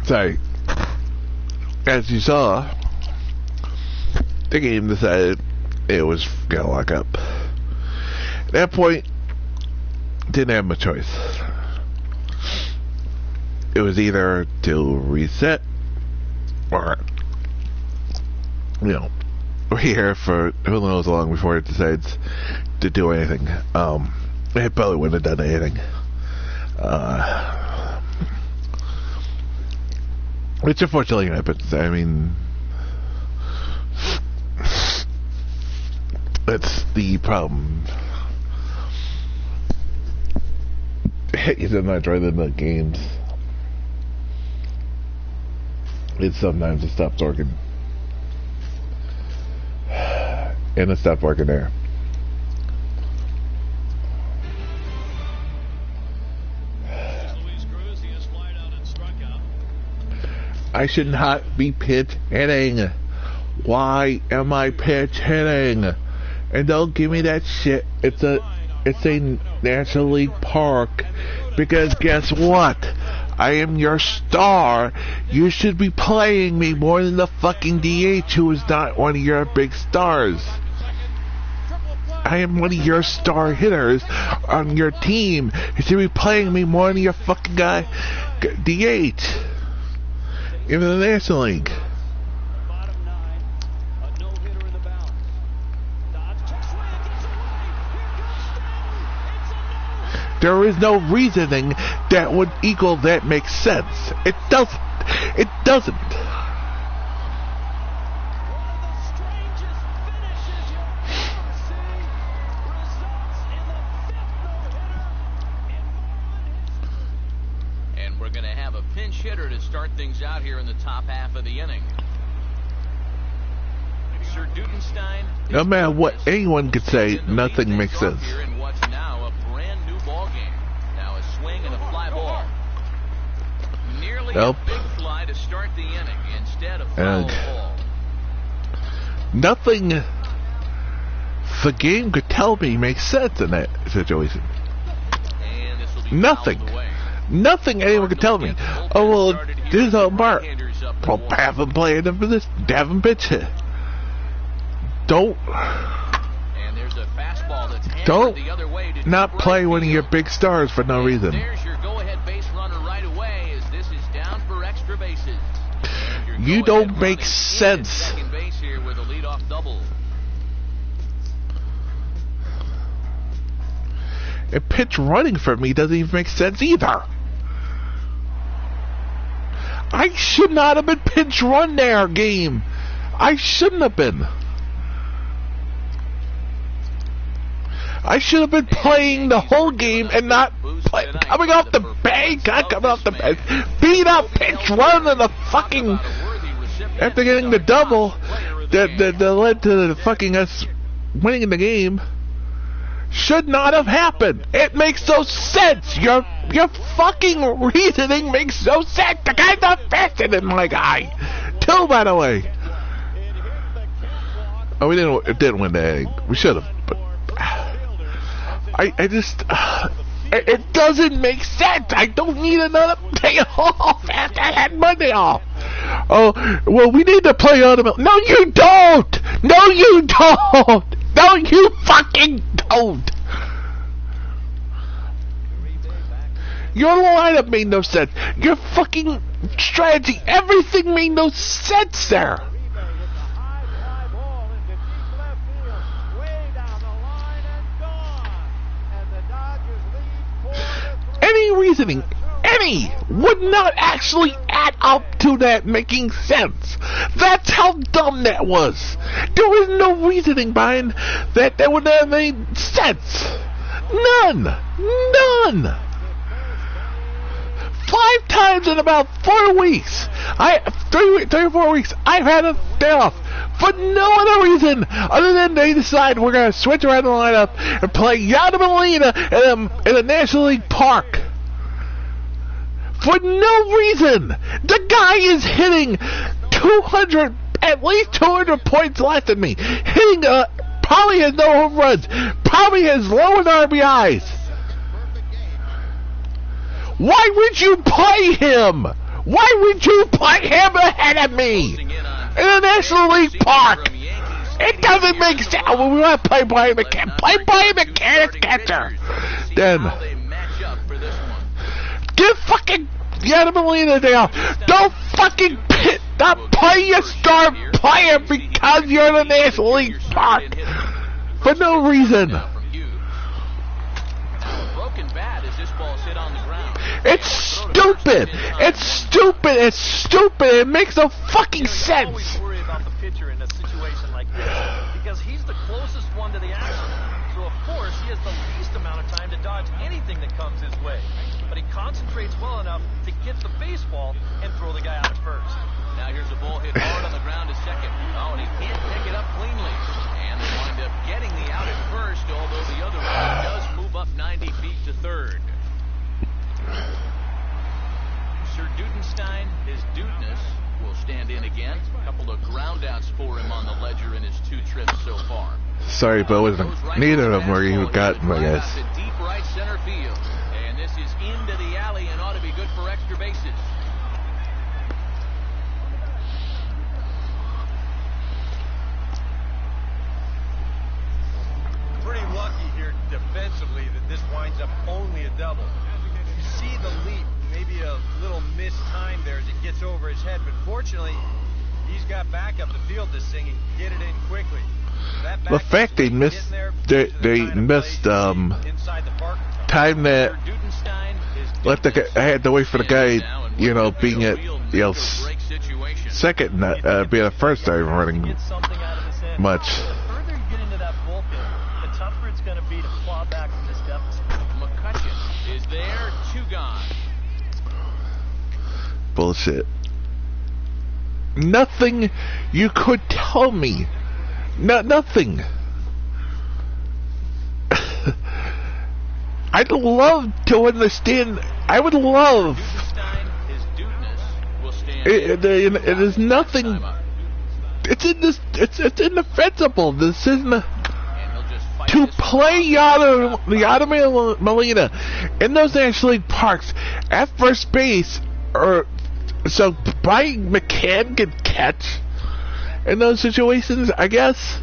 So, as you saw, the game decided it was gonna lock up. At that point, didn't have much choice. It was either to reset or, you know, we're here for who knows how long before it decides to do anything. It probably wouldn't have done anything. Which unfortunately happens. I mean, that's the problem. You don't enjoy the games. Sometimes it stops working. And it stopped working there. I should not be pitch hitting. Why am I pitch hitting? And don't give me that shit. It's a National League park. Because guess what? I am your star. You should be playing me more than the fucking DH who is not one of your big stars. I am one of your star hitters on your team. You should be playing me more than your fucking guy DH. Even the National League. There is no reasoning that would equal that makes sense. It doesn't. It doesn't. And we're going to have a pinch hitter to start things out here in the top half of the inning. Sir Dudenstein. No matter what anyone could say, nothing makes sense. Nope. A big fly to start the inning instead of foul ball. Nothing the game could tell me makes sense in that situation. Nothing. Nothing anyone could tell me. Oh, well, this is a mark. Well, have him play them for this. Have him pitch it. Don't not play one of your big stars for no reason. You don't make sense. A pitch running for me doesn't even make sense either. I should not have been pitch run there, game. I shouldn't have been. I should have been playing the whole game and not coming off the bank. Not coming off the bench. Beat up pitch run in the fucking. After getting the double that led to the fucking us winning the game, should not have happened. It makes no sense. Your fucking reasoning makes no sense. The guy's not faster than my guy. Too, by the way. Oh, we didn't win the egg. We should have, but I just. It doesn't make sense. I don't need another day off after I had Monday off. Oh, well, we need to play automatic. No, you don't. No, you don't. No, you fucking don't. Your lineup made no sense. Your fucking strategy, everything made no sense there. Any reasoning, would not actually add up to that making sense. That's how dumb that was. There was no reasoning behind that would have made sense. None. 5 times in about 4 weeks. 3 or 4 weeks, I've had a day off. For no other reason other than they decide we're going to switch around the lineup and play Yada Molina in a National League park. For no reason. The guy is hitting 200, at least 200 points less than me. Hitting, probably has no home runs. Probably has lower RBIs. Why would you play him? Why would you put him ahead of me in the National League Park? It doesn't make sense. When we want to play Brian McCann, play Brian McCann as catcher. Then give fucking Yadier Molina a day off. Don't fucking not play your star player because you're in the National League Park for no reason. It's stupid. It's stupid. It's stupid. It makes no fucking sense. Always worry about the pitcher in a situation like this because he's the closest one to the action. So of course he has the least amount of time to dodge anything that comes his way. But he concentrates well enough to get the baseball and throw the guy out at first. Now here's a ball hit hard on the ground to second. Oh, and he can't pick it up cleanly. And they wind up getting the out at first, although the other runner does move up 90 feet to third. Sir Dudenstein, his dudeness, will stand in again. A couple of ground outs for him on the ledger in his 2 trips so far. Sorry, but neither of them were you got my guys. Deep right center field. And this is into the alley and ought to be good for extra bases. Pretty lucky here defensively that this winds up only a double. You see the leap, maybe a little missed time there as it gets over his head, but fortunately he's got backup to field this thing and get it in quickly. The fact they missed time that left the guy, I had to wait for the guy, you know, being at second, not being a first time running much. The further you get into that bullpen, the tougher it's going to be to claw back from this deficit. McCutcheon is there, 2 gone. Bullshit. Nothing you could tell me. Nothing. I'd love to understand. I would love. It is nothing. It's in this. It's indefensible. This isn't to play Yadier Molina in those National League parks at first base, or so Brian McCann can catch in those situations, I guess.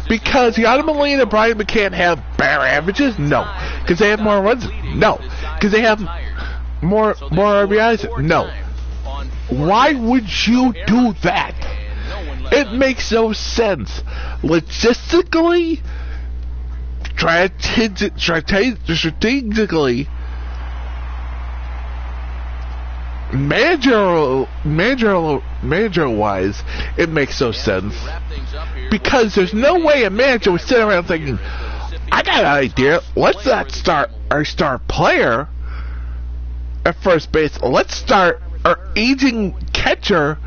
Because Yadier Molina and Brian McCann have better averages? No. Because they have more runs? No. Because they have more RBIs? No. Why would you do that? It makes no sense. Logistically, strategically, manager-wise, it makes no sense. Because there's no way a manager would sit around thinking, I got an idea, let's not start our star player at first base, let's start our aging catchers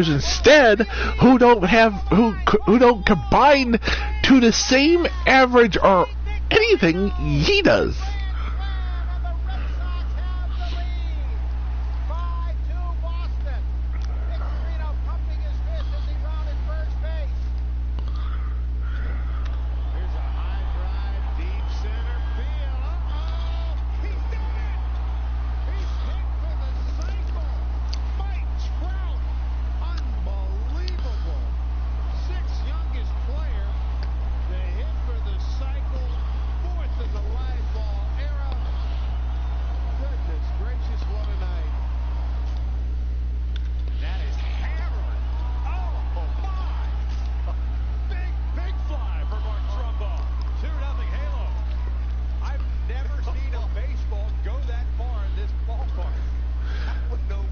instead, who don't combine to the same average or anything he does.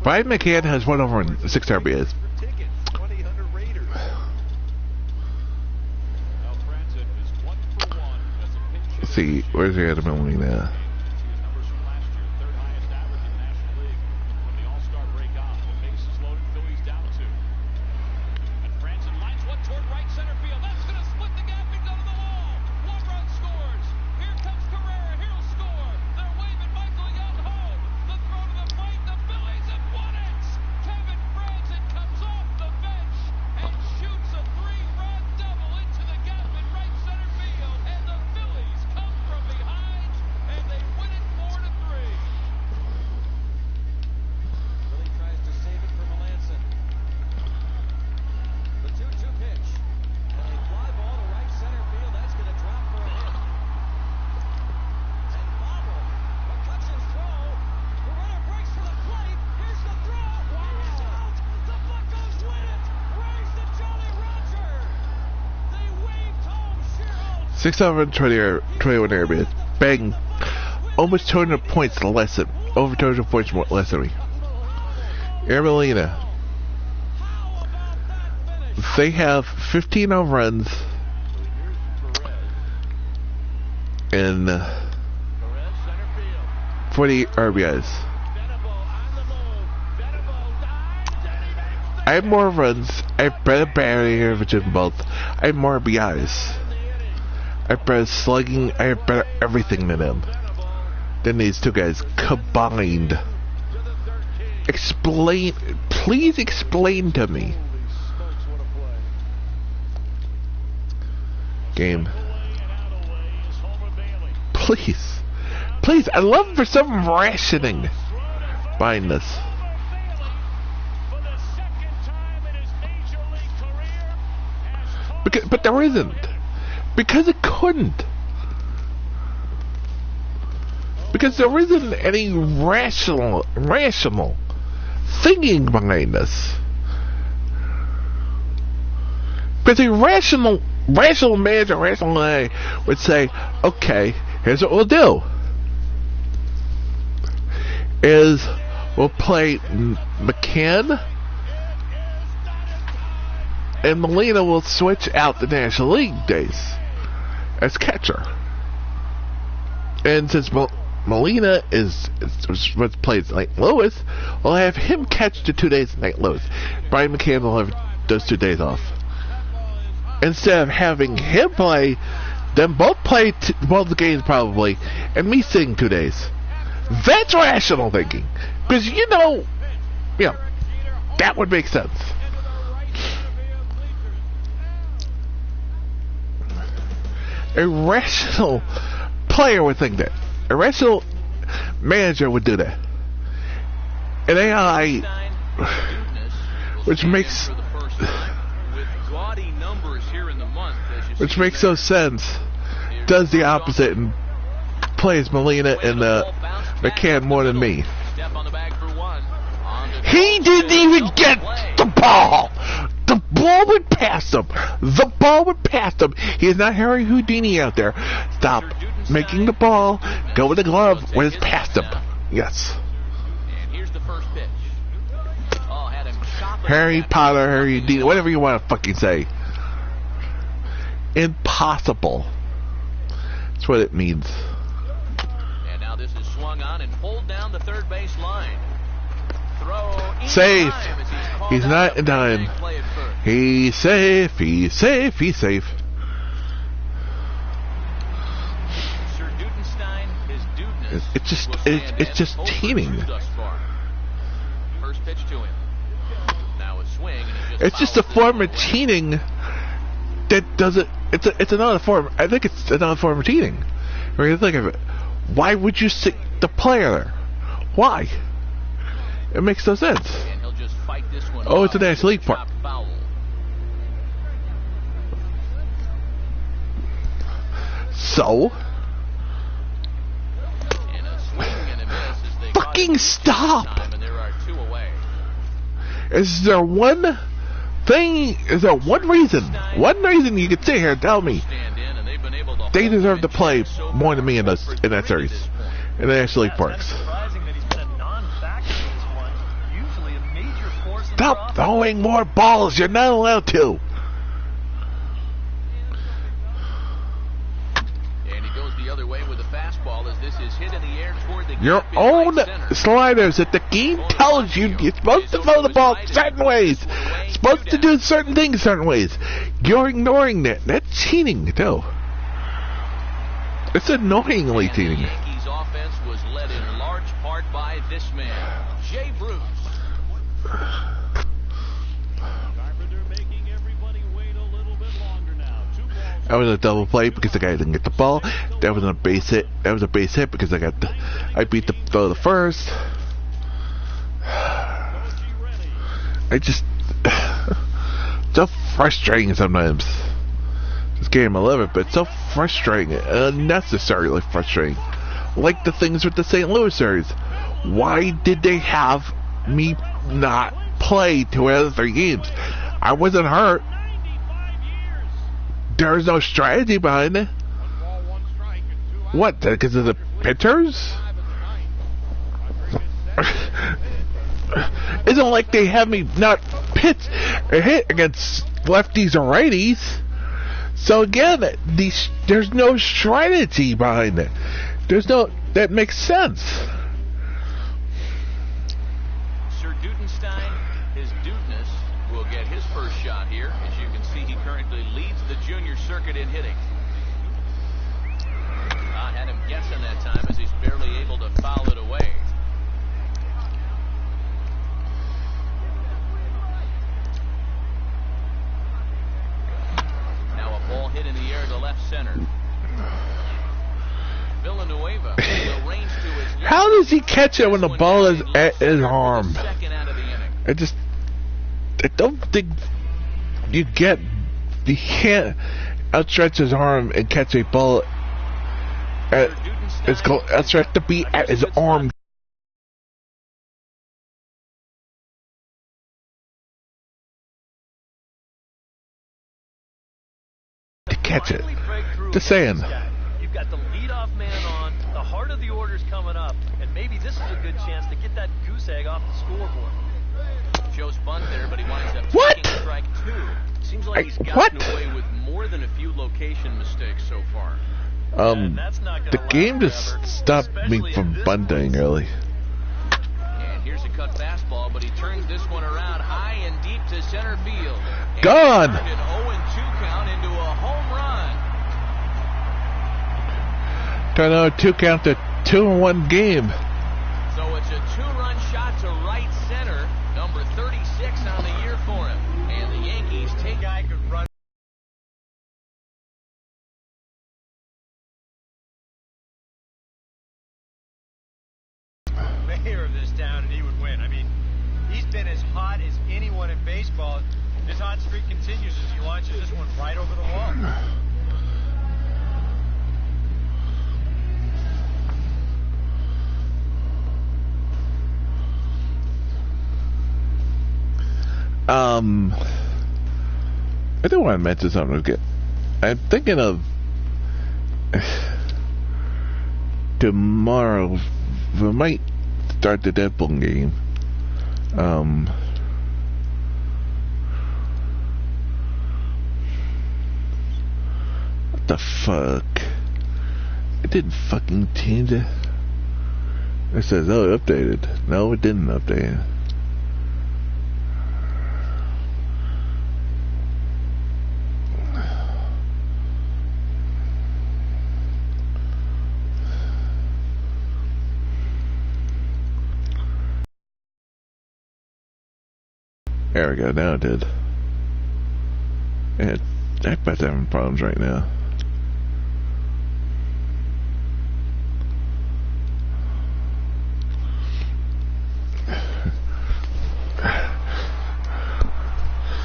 Brian McCann has won over 6 RBIs. Let's see, where's the other Molina? 621 RBIs. Bang. Almost 200 points less than, over 200 points more, less than me. Air Molina. They have 15 home runs and 40 RBIs. I have more runs, I have better batting average than both. I have more RBIs. I have better slugging, I have better everything than them. Than these two guys combined. Explain, please explain to me. Game. Please. Please, I love for some rationing behind this. But there isn't. Because it couldn't. Because there isn't any rational thinking behind this. Because a rational manager, rational guy would say, okay, here's what we'll do. Is we'll play McCann and Molina will switch out the National League days as catcher. And since Molina is what's played St. Louis, we'll have him catch the 2 days in St. Louis. Brian McCann will have those 2 days off. Instead of having him play, them both play both the games probably, and me sitting 2 days. That's rational thinking. Because that would make sense. A rational player would think that. A rational manager would do that. An AI, which makes no sense, does the opposite and plays Molina and McCann more than me. He didn't even get the ball. The ball went past him. The ball went past him. He is not Harry Houdini out there. Stop making the ball go with the glove when it's past him. Yes. And here's the first pitch. Had him Harry Potter, Harry Houdini, whatever you want to fucking say. Impossible. That's what it means. And now this is swung on and pulled down the third base line. Throw safe. He's not in time. He's safe. He's safe. He's safe. Sir Dudenstein, his dudeness. It's just teaming. First pitch to him. Now a swing. And it's just a form of cheating that doesn't. It's another form. I think it's another form of cheating. When you think of it, why would you sit the player there? Why? It makes no sense. And he'll just fight this one oh, it's a National League part. So? And a swing and a miss as they fucking stop! And there are 2 away. Is there one thing? Is there one reason? One reason you could sit here and tell me they deserve to play more than me in that series in the National League parks? Stop throwing more balls. You're not allowed to. And he goes the other way with a fastball as this is hit in the air toward the your own sliders that the game tells you you're supposed to throw the ball certain ways. Supposed to do certain things certain ways. You're ignoring that. That's cheating too. It's annoyingly cheating. The Yankees offense was led in large part by this man, Jay Bruce. That was a double play because the guy didn't get the ball. That was a base hit. That was a base hit because I beat the throw the first. So frustrating sometimes. This game, I love it, but it's so frustrating, unnecessarily frustrating. Like the things with the St. Louis series. Why did they have me not play 2 out of the 3 games? I wasn't hurt. There's no strategy behind it. What? Because of the pitchers? Isn't like they have me not pitch or hit against lefties or righties. So again, there's no strategy behind it. That makes sense. Sir Dudenstein, his dudeness, will get his first shot here. As you can see, he currently leads the junior circuit in hitting. I had him guessing that time as he's barely able to foul it away. Now a ball hit in the air to left center. Villanueva will range to his left. How does he catch it when the ball is at his arm? I don't think you can't outstretch his arm and catch a ball. It's outstretched to be at his arm. To catch it. Just saying. You've got the leadoff man on, the heart of the order's coming up, and maybe this is a good chance to get that goose egg off the scoreboard. Joe's bunt there, but he winds up What? taking strike two. Seems like he's gotten away with more than a few location mistakes so far. The game just stopped me from bunting early. And here's a cut fastball, but he turns this one around high and deep to center field. And Gone. An 0-2 count into a home run. Turn out 2 count to 2-1 game. So it's a 2-run shot to right center, number 36 on the year for him. And the Yankees take guy could run. Mayor of this town, and he would win. I mean, he's been as hot as anyone in baseball. His hot streak continues as he launches this one right over the wall. I do want to mention something. I'm thinking of tomorrow. We might start the Deadpool game. What the fuck? It didn't fucking change it. It says, oh, it updated. No, it didn't update. There we go, now it did. Yeah, Jackpot's having problems right now.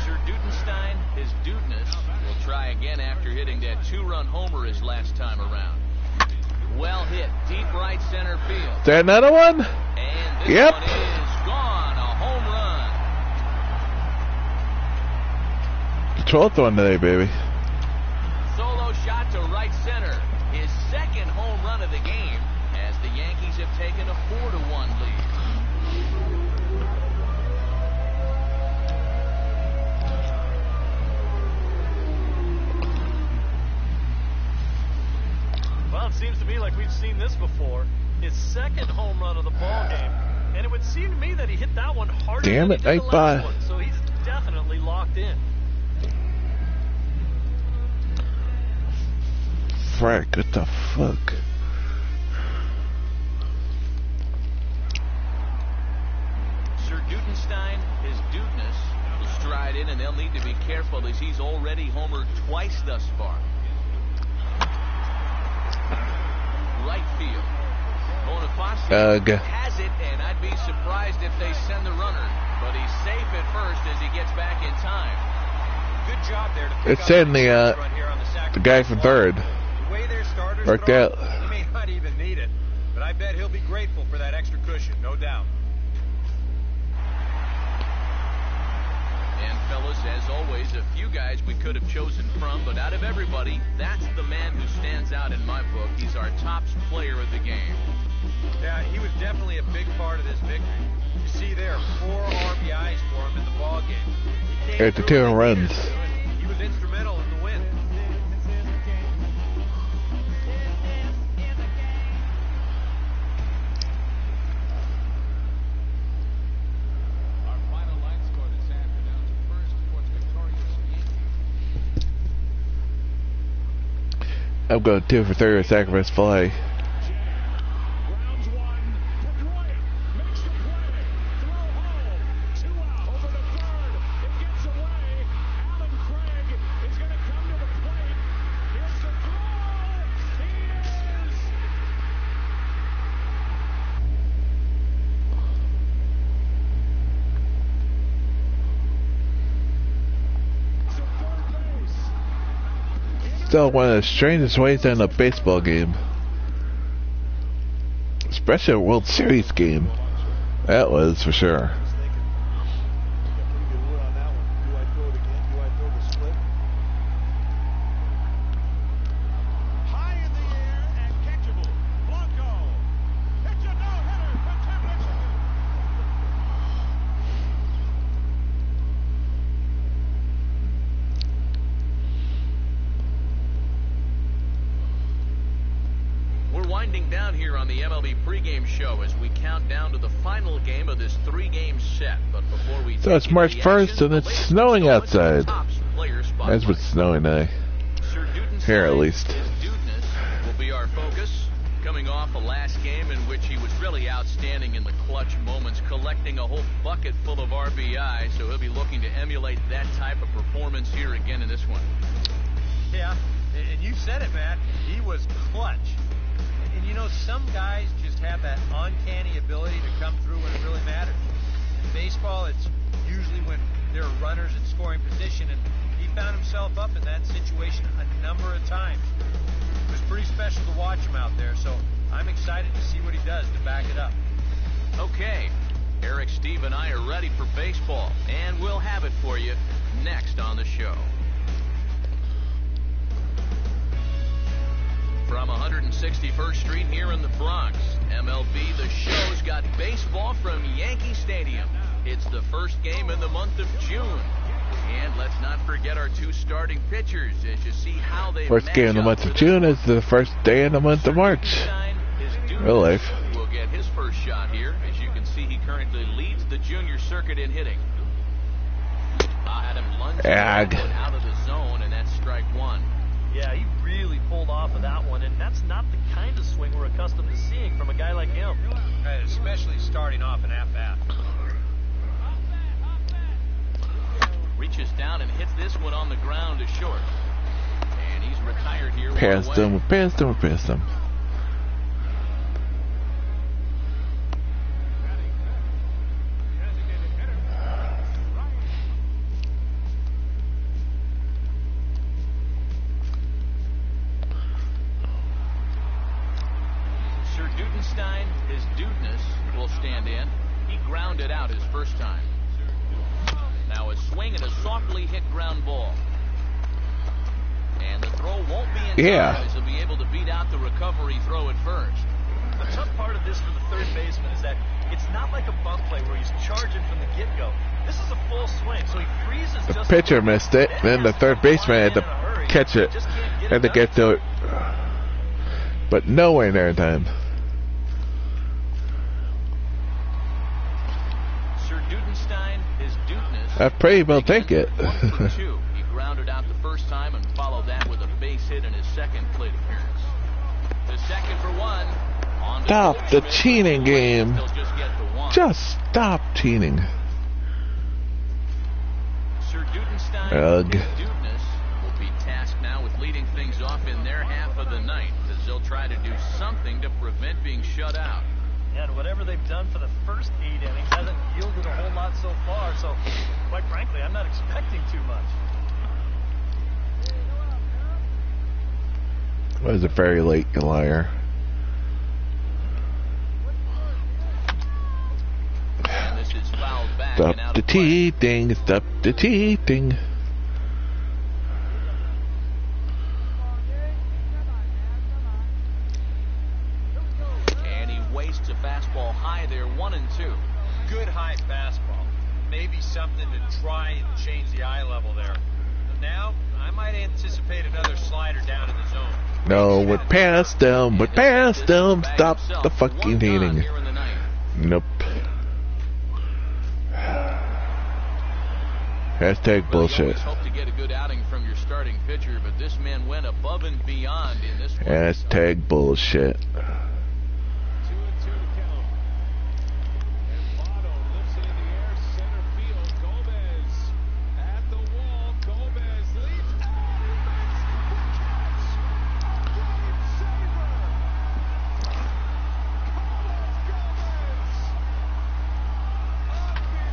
Sir Dudenstein, his dudeness, will try again after hitting that 2-run homer his last time around. Well hit, deep right center field. Is that another one? And this Yep. one is gone, a home run. The 12th one today, baby. Solo shot to right center. His second home run of the game as the Yankees have taken a 4-1 lead. Well, it seems to me like we've seen this before. His second home run of the ball game, and it would seem to me that he hit that one harder Damn than it, he did the last 8-5. one, so he's definitely locked in. Frack, what the fuck? Sir Dudenstein, his dudeness, will stride in, and they'll need to be careful as he's already homered twice thus far. Right field. Bonifacio has it, and I'd be surprised if they send the runner. But he's safe at first as he gets back in time. Good job there to pick It's up in the the run here on the the guy from third. The way their starters Worked throw, out. he may not even need it, but I bet he'll be grateful for that extra cushion, no doubt. And fellas, as always, always a few guys we could have chosen from, but out of everybody, that's the man who stands out in my book. He's our top player of the game. Yeah, he was definitely a big part of this victory. You see there, 4 RBIs for him in the ball game. At the 2 runs. He was instrumental in the win. I'm going 2 for 3 sacrifice fly. Still one of the strangest ways to end a baseball game. Especially a World Series game. That was for sure. Winding down here on the MLB pregame show as we count down to the final game of this 3-game set. But before we so it's March 1st and it's snowing outside. As it's snowing here at least. Will be our focus. Coming off a last game in which he was really outstanding in the clutch moments, collecting a whole bucket full of RBI. So he'll be looking to emulate that type of performance here again in this one. Yeah, and you said it, Matt. He was clutch. And you know, some guys just have that uncanny ability to come through when it really matters. In baseball, it's usually when there are runners in scoring position, and he found himself up in that situation a number of times. It was pretty special to watch him out there, so I'm excited to see what he does to back it up. Okay, Eric, Steve, and I are ready for baseball, and we'll have it for you next on the show. From 161st Street here in the Bronx, MLB The Show's got baseball from Yankee Stadium. It's the first game in the month of June. And let's not forget our 2 starting pitchers as you see how they first game in the month of June is the first day in the month of March. Real life. Will get his first shot here. As you can see, he currently leads the junior circuit in hitting. Had him lunging out of the zone, and that's strike 1. Yeah, he really pulled off of that one, and that's not the kind of swing we're accustomed to seeing from a guy like him. Especially starting off an at-bat. Reaches down and hits this one on the ground to short. And he's retired here. Past him. His dudeness will stand in. He grounded out his first time. Now a swing and a softly hit ground ball. And the throw won't be in time as he'll be able to beat out the recovery throw at first. The tough part of this for the third baseman is that it's not like a bump play where he's charging from the get-go. This is a full swing, so he freezes just... The pitcher missed it, then the third baseman had to catch it. Had to get to it. But nowhere near in time. I pray he'll take it. He grounded out the first time and followed that with a base hit in his second plate appearance. The second for 1. Stop the cheating game. Just stop cheating. Sir Dudenstein will be tasked now with leading things off in their half of the ninth as they'll try to do something to prevent being shut out. And whatever they've done for the first 8 innings hasn't yielded a whole lot so far, so quite frankly, I'm not expecting too much. Was it very late, you liar? And this is fouled back Stop the cheating, stop the cheating. fastball. Maybe something to try and change the eye level there. But now, I might anticipate another slider down in the zone. No, we're past them. We're past them. Stop the fucking hitting. Nope. Hashtag bullshit. Hope to get a good outing from your starting pitcher, but this man went above and beyond in this one. Hashtag bullshit. 2-2 to count. And Votto lifts it in the air, center field. Gomez at the wall. Gomez leaps. Oh, he makes the catch. A great saver. Carlos Gomez.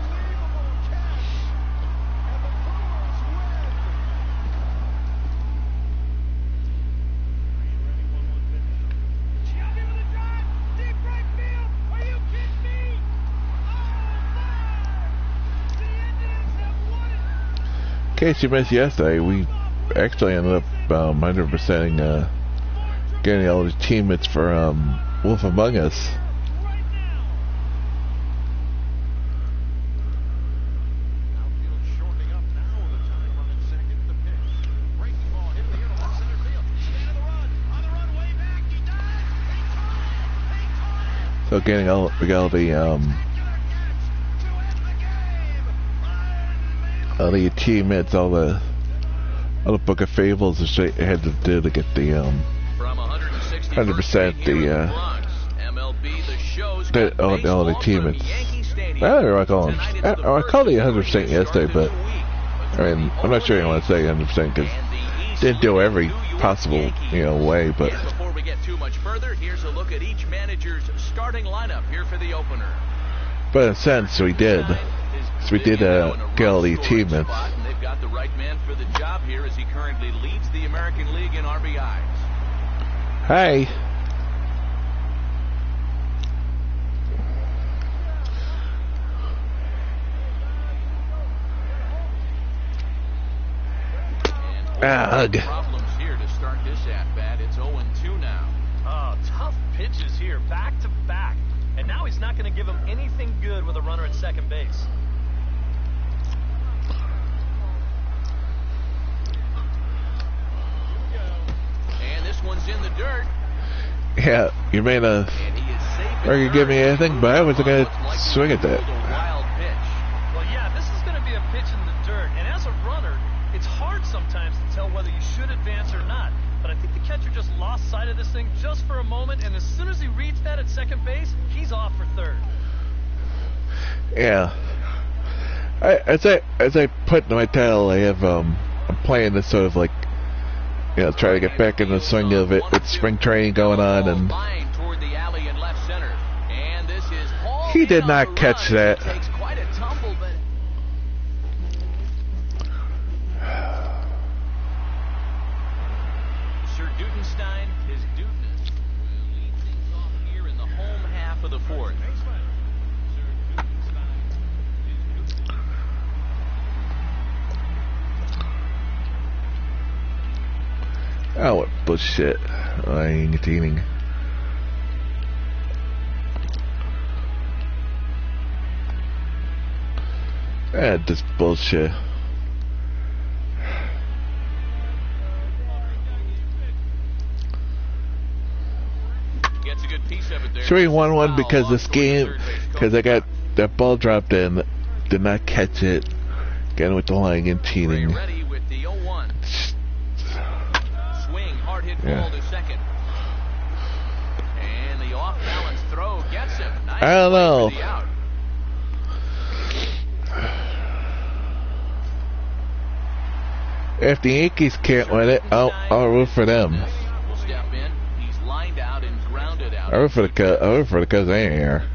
Unbelievable catch. And the Brewers win. Gianni with a drive, deep right field. Are you kidding me? Oh my! The Indians have won it. In case you missed yesterday, we actually ended up 100%ing getting all the teammates for Wolf Among Us. Right now. Outfield shortening up now with a time running second. The pitch. Breaking ball hit in the air to left center field. Stand of the run. On the run, way back. He dives. He caught it. He caught it. So getting all we got all the Spectacular catch to end the game. all the teammates, all the book of fables that they had to do to get the From 161st 100% here in the Bronx, MLB the show's the got all the baseball teammates. from Yankee Stadium. I don't know what I call them. Tonight it's I the called it first 100% yesterday, but I mean I'm not sure you want to say 100% because didn't do every possible way, but. And before we get too much further, here's a look at each manager's starting lineup here for the opener. But in a sense, we did. So we did get all the achievements. And they've got the right man for the job here as he currently leads the American League in RBIs. Hey. Ugh. Problems here to start this at-bat. It's 0-2 now. Oh, tough pitches here, back to back. And now he's not going to give him anything good with a runner at second base. And this one's in the dirt. Yeah, you may not. And he is safe. Or you give me anything, but I wasn't gonna swing at that. Wild pitch. Well, yeah, this is going to be a pitch in the dirt. And as a runner, it's hard sometimes to tell whether you should advance or not. But I think the catcher just lost sight of this thing just for a moment. And as soon as he reads that at second base, he's off for third. Yeah. As I put in my title, I have I'm playing this sort of like try to get back in the swing of it with spring training going on, and he did not catch that. Takes quite a tumble, but Sir Dudenstein, his dudeness, will lead things off here in the home half of the fourth. Oh, what bullshit. I ain't eating. This bullshit. Gets a good piece of it there. Should we 1-1 because this game, because I got that ball dropped in, did not catch it. Again with the lying and cheating. Ready with the 0-1. Swing, hard hit ball to second. And the off balance throw gets him. Nice I don't know. play for the out. If the Yankees can't win it, I'll root for them. Will step in. He's lined out and grounded out. I root for the Cubs. They ain't here.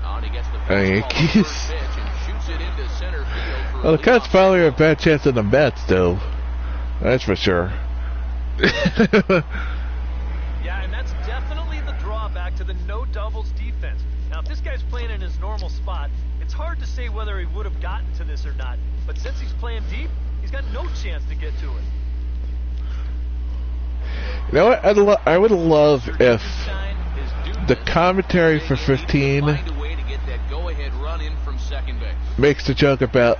On he gets the Yankees. first pitch and shoots it into center field for Well, a the Cubs leadoff probably double. have a bad chance than the Mets, though. That's for sure. Yeah, and that's definitely the drawback to the no doubles defense. Now, if this guy's playing in his normal spot, it's hard to say whether he would have gotten to this or not. But since he's playing deep, he's got no chance to get to it. You know what? I would love if the commentary for 15 Find a way to get that go-ahead run in from second makes the joke about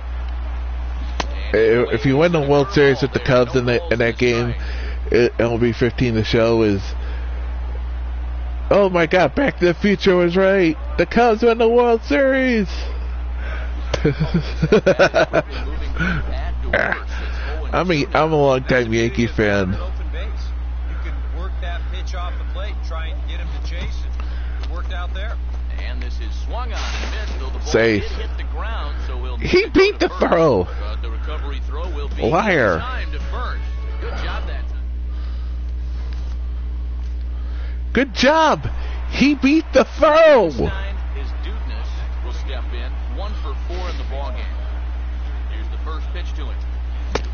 if you win the World Series with the Cubs in that game, MLB 15, the show is, oh my God, Back to the Future was right. The Cubs win the World Series. I'm a long-time Yankee fan. Open base. You can work that pitch off the plate, try and get him to chase, and it worked out there. And this is swung on and missed, though the ball Safe. did hit the ground, so we'll He beat the throw. But the recovery throw will be Liar. in time to first. Good job that time. Good job. He beat the throw. Stein, his dudeness will step in. 1 for 4 in the ballgame. Here's the first pitch to him.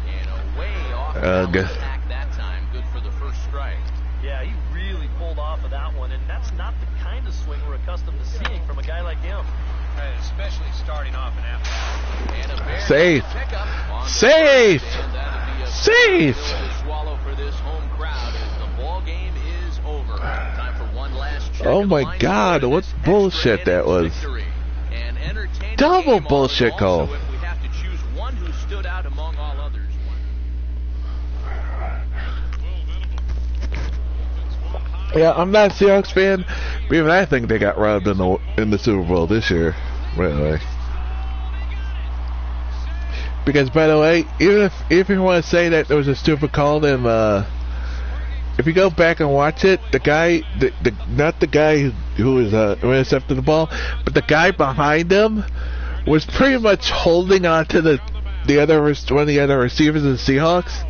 And away off the attack that time. Good for the first strike. Yeah, he really pulled off of that one, and that's not the kind of swing we're accustomed to seeing from a guy like him. Especially starting off an after. And a Bears Safe. pickup on the Safe. first, and that'll be a Safe. pill to swallow for this home crowd as the ball game is over. Time for one last check. Oh of the my line God, score. what This bullshit extra that was. innings victory. An entertaining Double game all bullshit in all, call. So if we have to choose one who stood out among all others. Yeah, I'm not a Seahawks fan, but even I think they got robbed in the Super Bowl this year. But anyway. Because, by the way, even if you want to say that there was a stupid call, then if you go back and watch it, the guy, not the guy who was intercepting the ball, but the guy behind him was pretty much holding on to one of the other receivers of the Seahawks.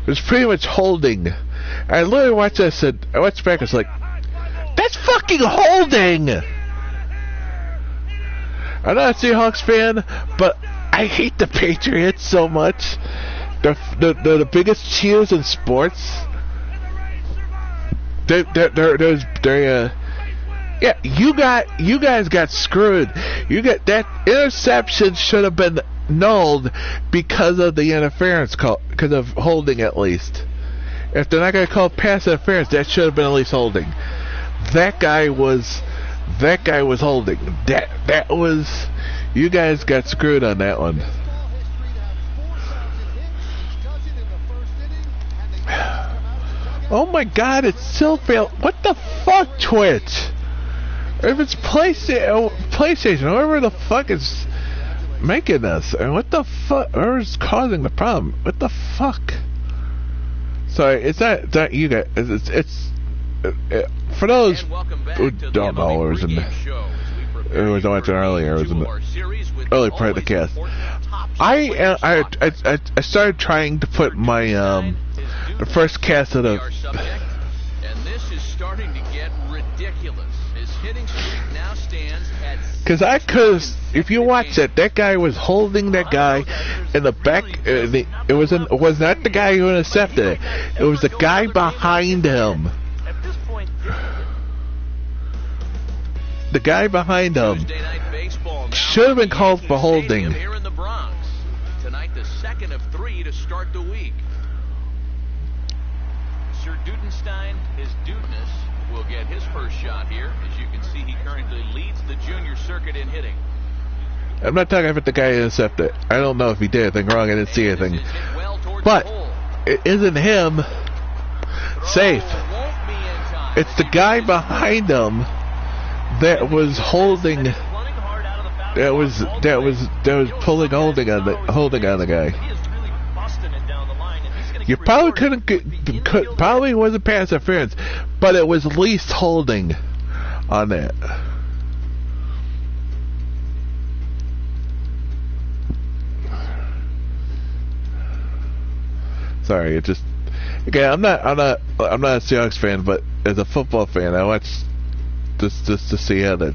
Was pretty much holding. I literally watched this, and I watched back, I was like, that's fucking holding! I'm not a Seahawks fan, but I hate the Patriots so much. They're the biggest cheers in sports. Yeah, you guys got screwed. That interception should have been nulled because of the interference call, because of holding at least. If they're not going to call pass interference, that should have been at least holding. That guy was holding. That was, you guys got screwed on that one. Oh my God, it still failed. What the fuck, Twitch? If it's PlayStation, whoever the fuck is making this, and what the fuck, whoever's causing the problem, what the fuck? Sorry, it's not you guys. It's for those who don't know, it was watching earlier. It was in the early part of the cast. I started trying to put my the first cast of the. And this is starting to get ridiculous. His hitting streak now stands at. Because if you watch it, that guy was holding that guy in the back. It was not the guy who intercepted it. It was the guy behind him. At this point, The guy behind him should have been called for holding. Here in the Bronx. Tonight, the second of 3 to start the week. Sir Dudenstein, his dudeness, will get his first shot here. As you can see, he currently leads the junior circuit in hitting. I'm not talking about the guy who intercepted it. I don't know if he did anything wrong. I didn't see anything. But it isn't him. Safe. It's the guy behind him that was holding. That was pulling holding on the guy. You probably probably wasn't pass interference, but it was at least holding on that. Sorry, it just again. I'm not a Seahawks fan, but as a football fan, I watched just to see how that.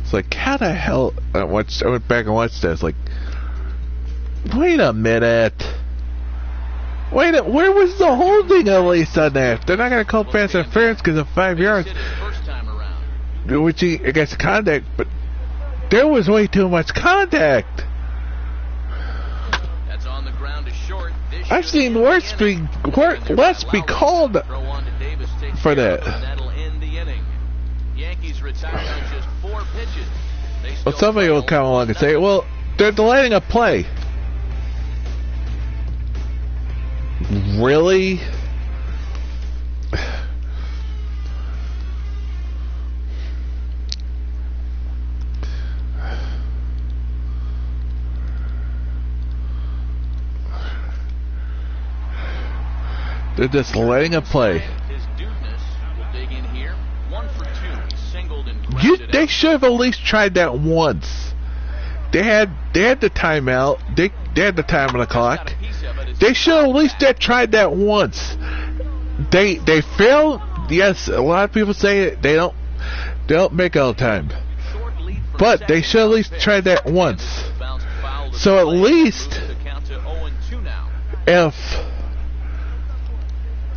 It's like, how the hell? I went back and watched that. It's like, wait a minute. Where was the holding at least on that? They're not going to call pass interference because of 5 yards, which he against contact, but there was way too much contact. That's on the ground to short. I've seen less be called for that. That'll end the inning. Yankees retired on just 4 pitches. They still somebody will come along and say, well, they're delaying a play. Really? They're just letting it play. His dudeness will dig in here. 1 for 2. He singled and grounded They out. should have at least tried that once. They had the timeout. They had the time on the clock. They should have at least tried that once. They failed. Yes, a lot of people say it. They don't make all the time. Short lead from But they second. should at least try that once. Bounced foul to So the at plate. least Moves the count to 0-2 now. if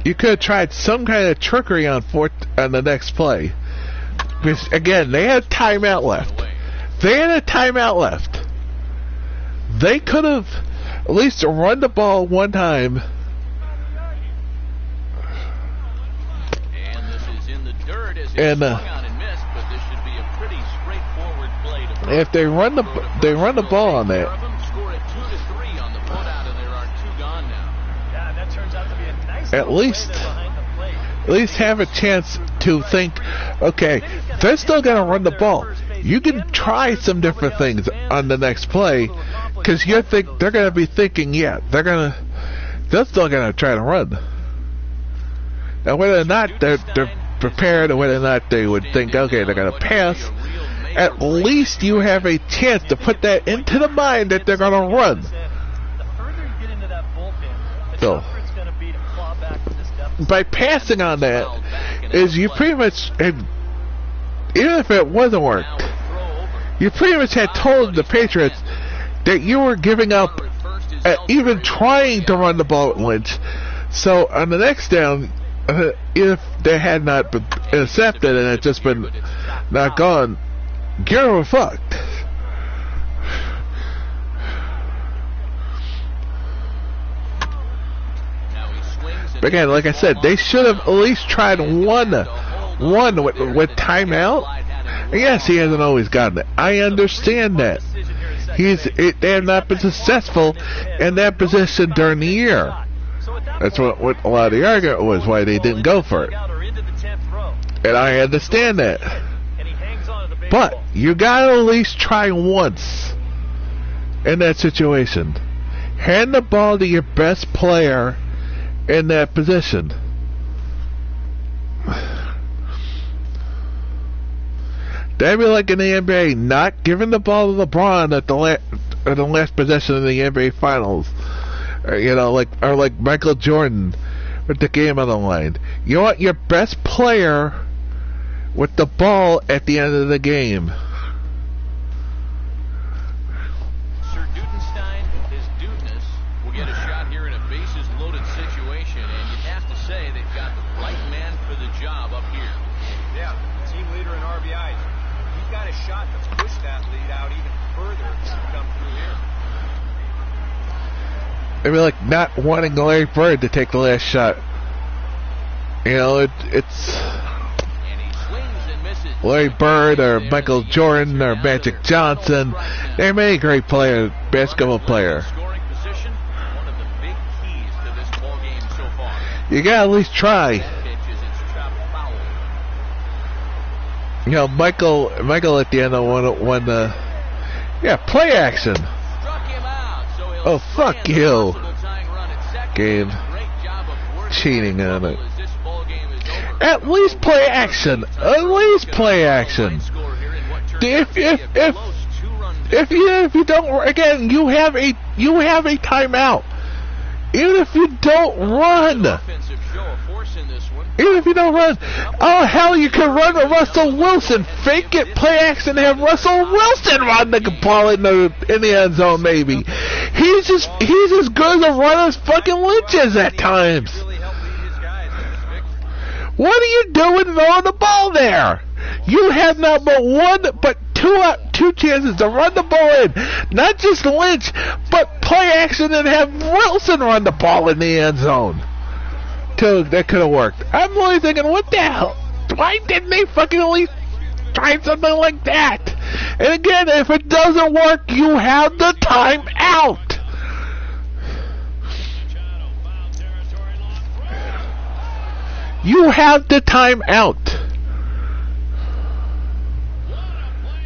you could have tried some kind of trickery on the next play. Because again, they had a timeout left. They had a timeout left. They could have at least run the ball one time. And this is in the dirt as And, it swung on and missed, but this should be a pretty straightforward play to throw. If they run the ball on that, Score at 2-3 on the putout, and there are 2 gone now. Yeah, that turns out to be a nice At little play least- there behind the plate. at least have a chance to think, okay, they're still going to run the ball. You can try some different things on the next play, because they're going to be thinking, yeah, they're still going to try to run. Now, whether or not they're prepared, or whether or not they would think, okay, they're going to pass, at least you have a chance to put that into the mind that they're going to run. The further you get into that bullpen, the So- tougher it's going to be to claw back from this deficit. By passing on that, is you pretty much, even if it wasn't worked, you pretty much had told the Patriots that you were giving up at even trying to run the ball at Lynch. So on the next down, if they had not been intercepted and it just been not gone, you're fucked. But again, like I said, they should have at least tried one with timeout. And yes, he hasn't always gotten it. I understand that. They have not been successful in that position during the year. That's what a lot of the argument was, why they didn't go for it. And I understand that. But you gotta at least try once in that situation. Hand the ball to your best player in that position. That'd be like in the NBA, not giving the ball to LeBron at the last possession of the NBA Finals. Or like Michael Jordan with the game on the line. You want your best player with the ball at the end of the game. Sir Dudenstein, his dudeness, will get a shot here in a bases-loaded situation, and you have to say they've got the right man for the job up here. Yeah, team leader in RBIs. He's got a shot to push that lead out even further to come through here. It'd be like not wanting Larry Bird to take the last shot. You know, it's And he swings and misses. Larry Bird or Michael Jordan or Magic Johnson. They're many great players, basketball player. Scoring position, one of the big keys to this ball game so far. You gotta at least try. Pitch is it's chopped foul. You know, Michael at the end of one play action. Struck him out, so he'll Oh, fuck strand the you. possible tying run at second. Game. Great job of working Cheating that on it. trouble as this ball game is over. At least play action. At least play action. Score here in what turned If out to be a if close 2-run if you don't, again, you have a timeout. Even if you don't run. offensive show of force in this one. Even if you don't run, oh hell, you can run with Russell Wilson. Fake it, play action, have Russell Wilson run the ball in the end zone. Maybe he's as good as a runner as fucking Lynch is at times. Really helped lead his guys to this victory. What are you doing throwing the ball there? You have not but one, but two chances to run the ball in. Not just Lynch, but play action and have Wilson run the ball in the end zone. That could have worked. I'm only thinking, what the hell? Why didn't they fucking at least try something like that. And again, if it doesn't work, you have the time out. You have the time out.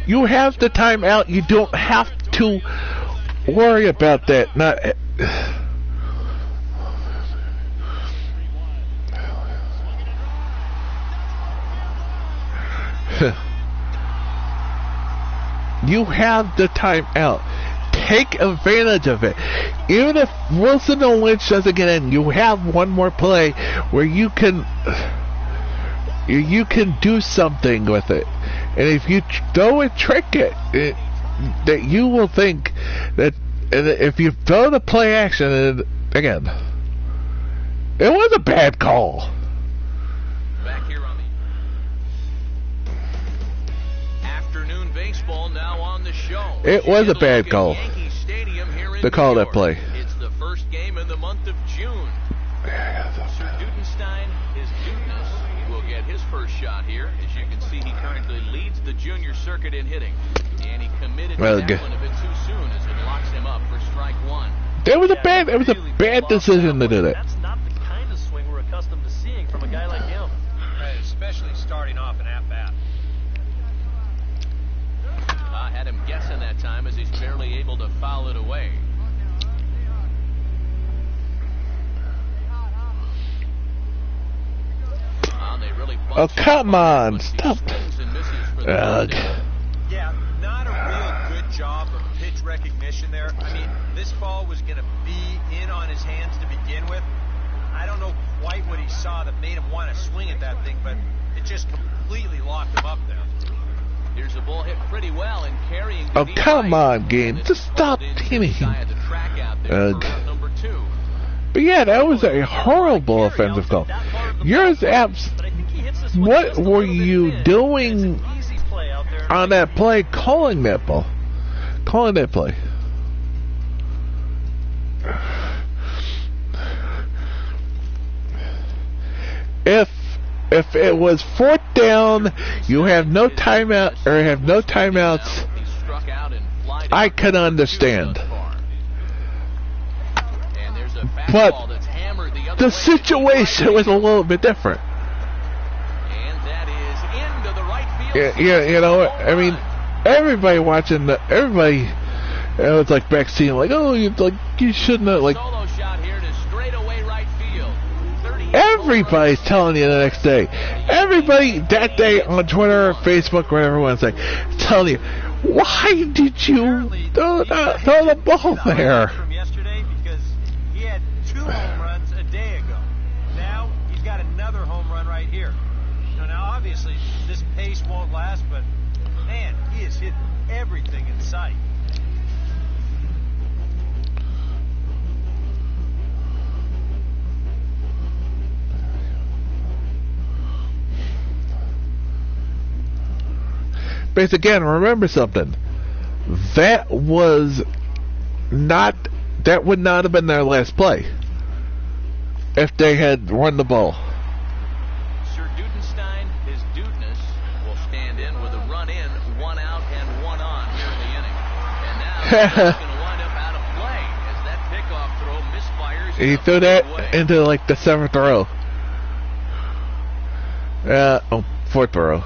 You have the time out. You don't have to worry about that. Not. You have the time out. Take advantage of it. Even if Wilson and Lynch doesn't get in, you have one more play where you can do something with it. And if you throw and trick it, that you will think that if you throw the play action, and again, it was a bad call. Back here on the afternoon baseball now on the show. It was a bad call to call that play. It's the first game in the month of June. Sir Dudenstein, his Dudeness, will get his first shot here. As you can see, he currently leads the junior circuit in hitting. And he committed to that one a bit too soon as it locks him up for strike one. It was a bad decision to do that. That's not the kind of swing we're accustomed to seeing from a guy like him. Right, especially starting off an at-bat. Had him guessing that time as he's barely able to foul it away. They really Oh, come on. Stop. Yeah, not a real good job of pitch recognition there. I mean, this ball was going to be in on his hands to begin with. I don't know quite what he saw that made him want to swing at that thing, but it just completely locked him up there. Here's a ball hit pretty well and carrying. Oh, come on, game. Just stop hitting. But yeah, that was a horrible offensive call. Yours abs. What were you doing on that play, calling that ball? Calling that play. If it was fourth down, you have no timeout or have no timeouts, I can understand. But the situation was a little bit different. Yeah, you know, I mean, everybody watching everybody, it was like back seeing like, oh, you shouldn't have, like. Everybody's telling you the next day. Everybody that day on Twitter, Facebook, whatever you want to say, telling you, why did you throw the ball there? From yesterday because he had 2 home runs a day ago. Now he's got another home run right here. Now obviously this pace won't last, but man, he has hit everything in sight. But again, remember something. That would not have been their last play if they had run the ball. Sir Dudenstein, his Dudeness, will stand in with a run in, 1 out and 1 on here in the inning. And now he's going to wind up out of play as that pickoff throw misfires. He threw that into like the 7th row. 4th row.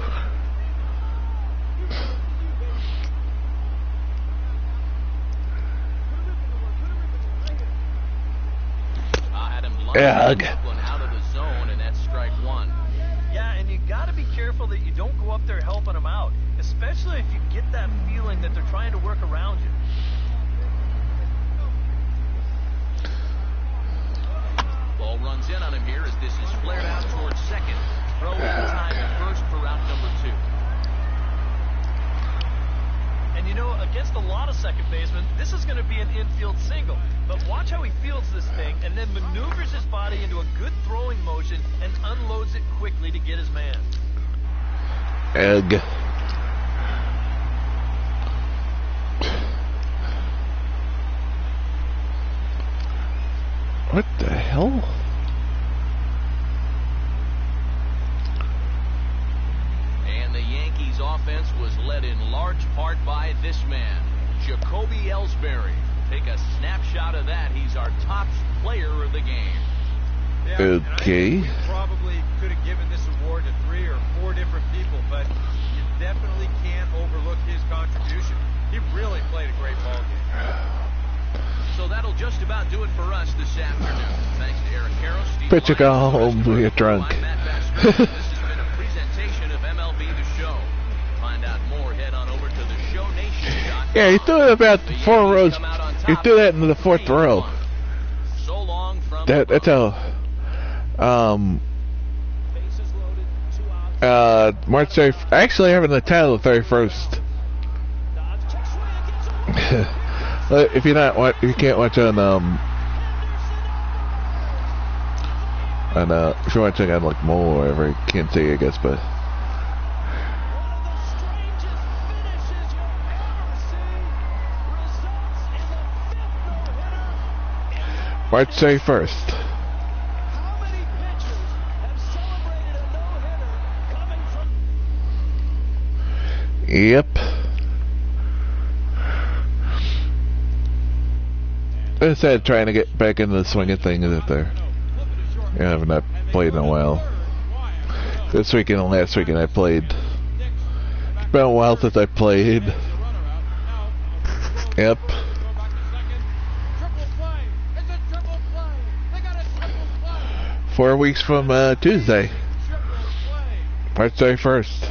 Out of the zone, and that's strike 1. Yeah, and you got to be careful that you don't go up there helping them out, especially if you get that feeling that they're trying to work around you. Ball runs in on him here as this is flared out towards second. Throw in time at first for route number 2. And you know, against a lot of second basemen, this is going to be an infield single. But watch how he fields this thing and then maneuvers his body into a good throwing motion and unloads it quickly to get his man. Egg. What the hell? And the Yankees off offense was led in large part by this man, Jacoby Ellsbury. Take a snapshot of that. He's our top player of the game. Yeah, Okay. We probably could have given this award to 3 or 4 different people, but you definitely can't overlook his contribution. He really played a great ball game. So that'll just about do it for us this afternoon. Thanks to Eric Carroll, Steve But you go Lyons, home, Chris get drunk. I'm Matt Baxter. This has been a presentation of MLB The Show. To find out more, head on over to theshownation.com. Yeah, he threw it about 4 rows. He threw that into the 4th row. So long from That's how. March 30th. Actually, having the title 31st. If you're not, you can't watch on if you're watching on like Mole or whatever, you can't see, I guess, but. March 31st. Yep. I said trying to get back into the swinging thing out there. Yeah, I have not played in a while. This weekend and last weekend I played. It's been a while since I played. Yep. 4 weeks from Tuesday. March 31st.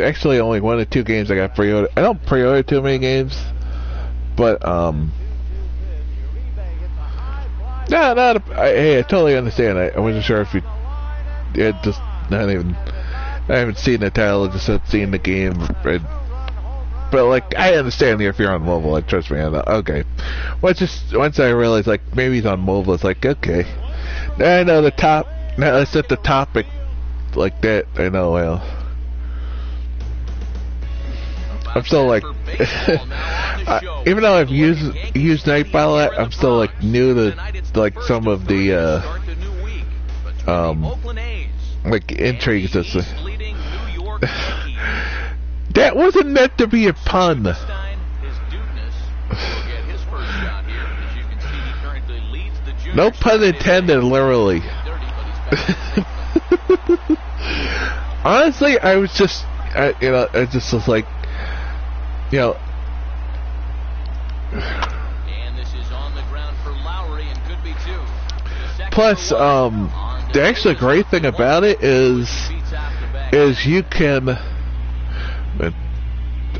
Actually, only 1 or 2 games I got pre-ordered. I don't pre-order too many games, but hey, I totally understand. I wasn't sure if you, just not even. I haven't seen the title, just seen the game. But like, I understand if you're on mobile. Like, trust me, I know. Okay. Once I realized like maybe he's on mobile, it's like okay. Now I know the top. Now I set the topic like that. I know well. I'm still like, even though I've used Nightball, I'm still like new to like some of the like intrigues. That wasn't meant to be a pun. No pun intended, literally. Honestly, I was just, I just was like, you know. And this is on the ground for Lowry and could be 2. Plus, the actually great thing about it is you can.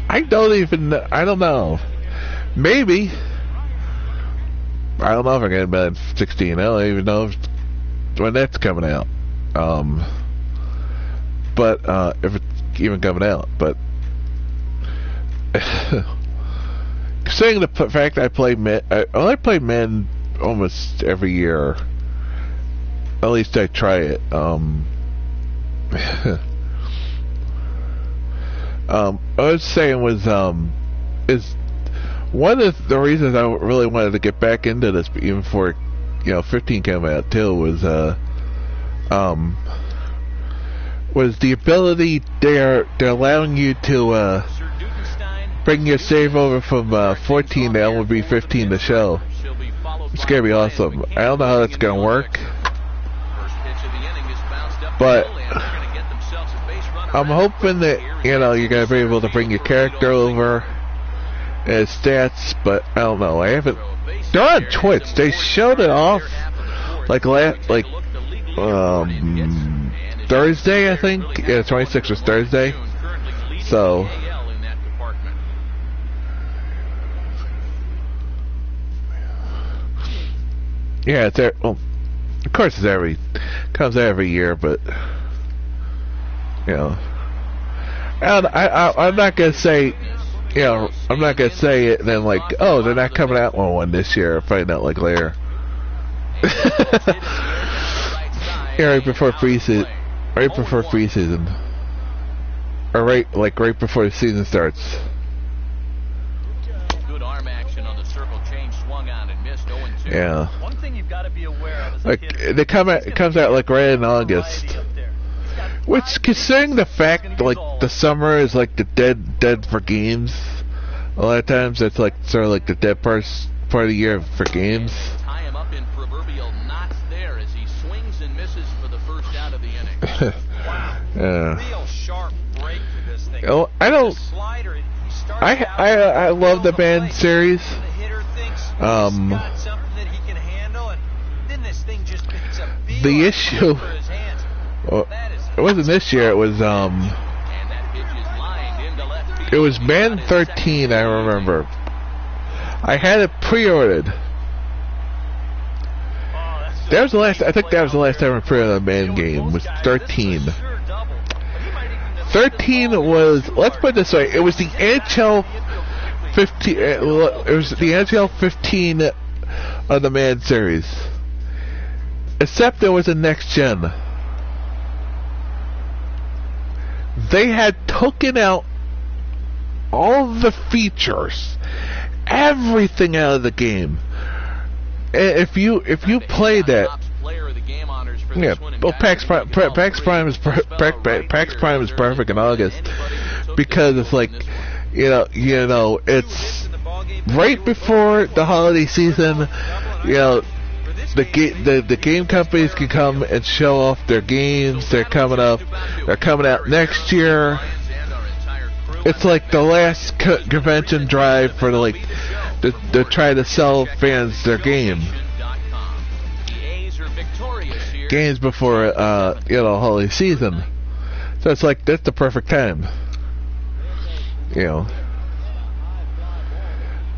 I don't know. Maybe. I don't know if I'm going to be 16. I don't even know when that's coming out. But if it's even coming out. But considering the fact I play men, I only play men almost every year. At least I try it. I was saying was is one of the reasons I really wanted to get back into this, even before 15 came out too, was the ability they're allowing you to bring your save over from 14 to MLB 15 to show. It's gonna be awesome. I don't know how that's gonna work, but I'm hoping that you're gonna be able to bring your character over and his stats. But I don't know. I haven't. They're on Twitch. They showed it off Thursday, I think. Yeah, 26th was Thursday. So. Yeah, it's well, of course it's comes every year, but and I'm not gonna say, I'm not gonna say it and then like, oh, they're not coming out with one this year. Find out like later. Yeah, right before preseason, or right before the season starts. Good arm action on the circle change, swung on and missed 0-2. Yeah. One thing you've got to be aware of is like it comes out like right in August. Which, considering the fact, like, the summer is like the dead for games, a lot of times that's like sort of like the dead part of the year for games. Tie him up in proverbial knots there as he swings and misses for the first out of the inning. Wow. Real sharp break for this thing. Oh, I don't. The slider, he started I love the band series. The hitter thinks he's got something that he can handle, and then this thing just picks up the issue. for his hands. Well, it wasn't this year. It was And that pitch is lined into left field. It was Man 13. I remember. I had it pre-ordered. That was the last. I think that was the last time I pre-ordered a Man game. Was 13. 13 was. Let's put it this way. It was the NHL 15. It was the NHL 15 of the Man series. Except there was a next gen. They had taken out all the features, everything out of the game. If you play that, yeah. Well, PAX Prime is perfect in August because it's like, you know, it's right before the holiday season. You know, the game companies can come and show off their games. They're coming out next year. It's like the last convention drive for to try to sell fans their games before holiday season. So it's like that's the perfect time. You know.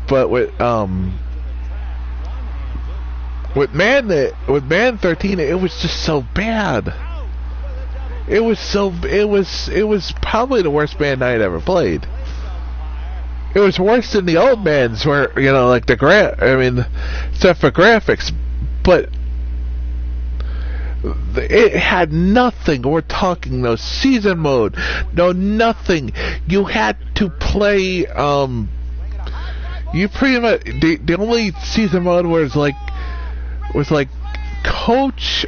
But with Man 13, it was just so bad. It was probably the worst Man I'd ever played. It was worse than the old Mans, where like except for graphics, but it had nothing. We're talking no season mode, no nothing. You had to play. You pretty much the only season mode was like coach.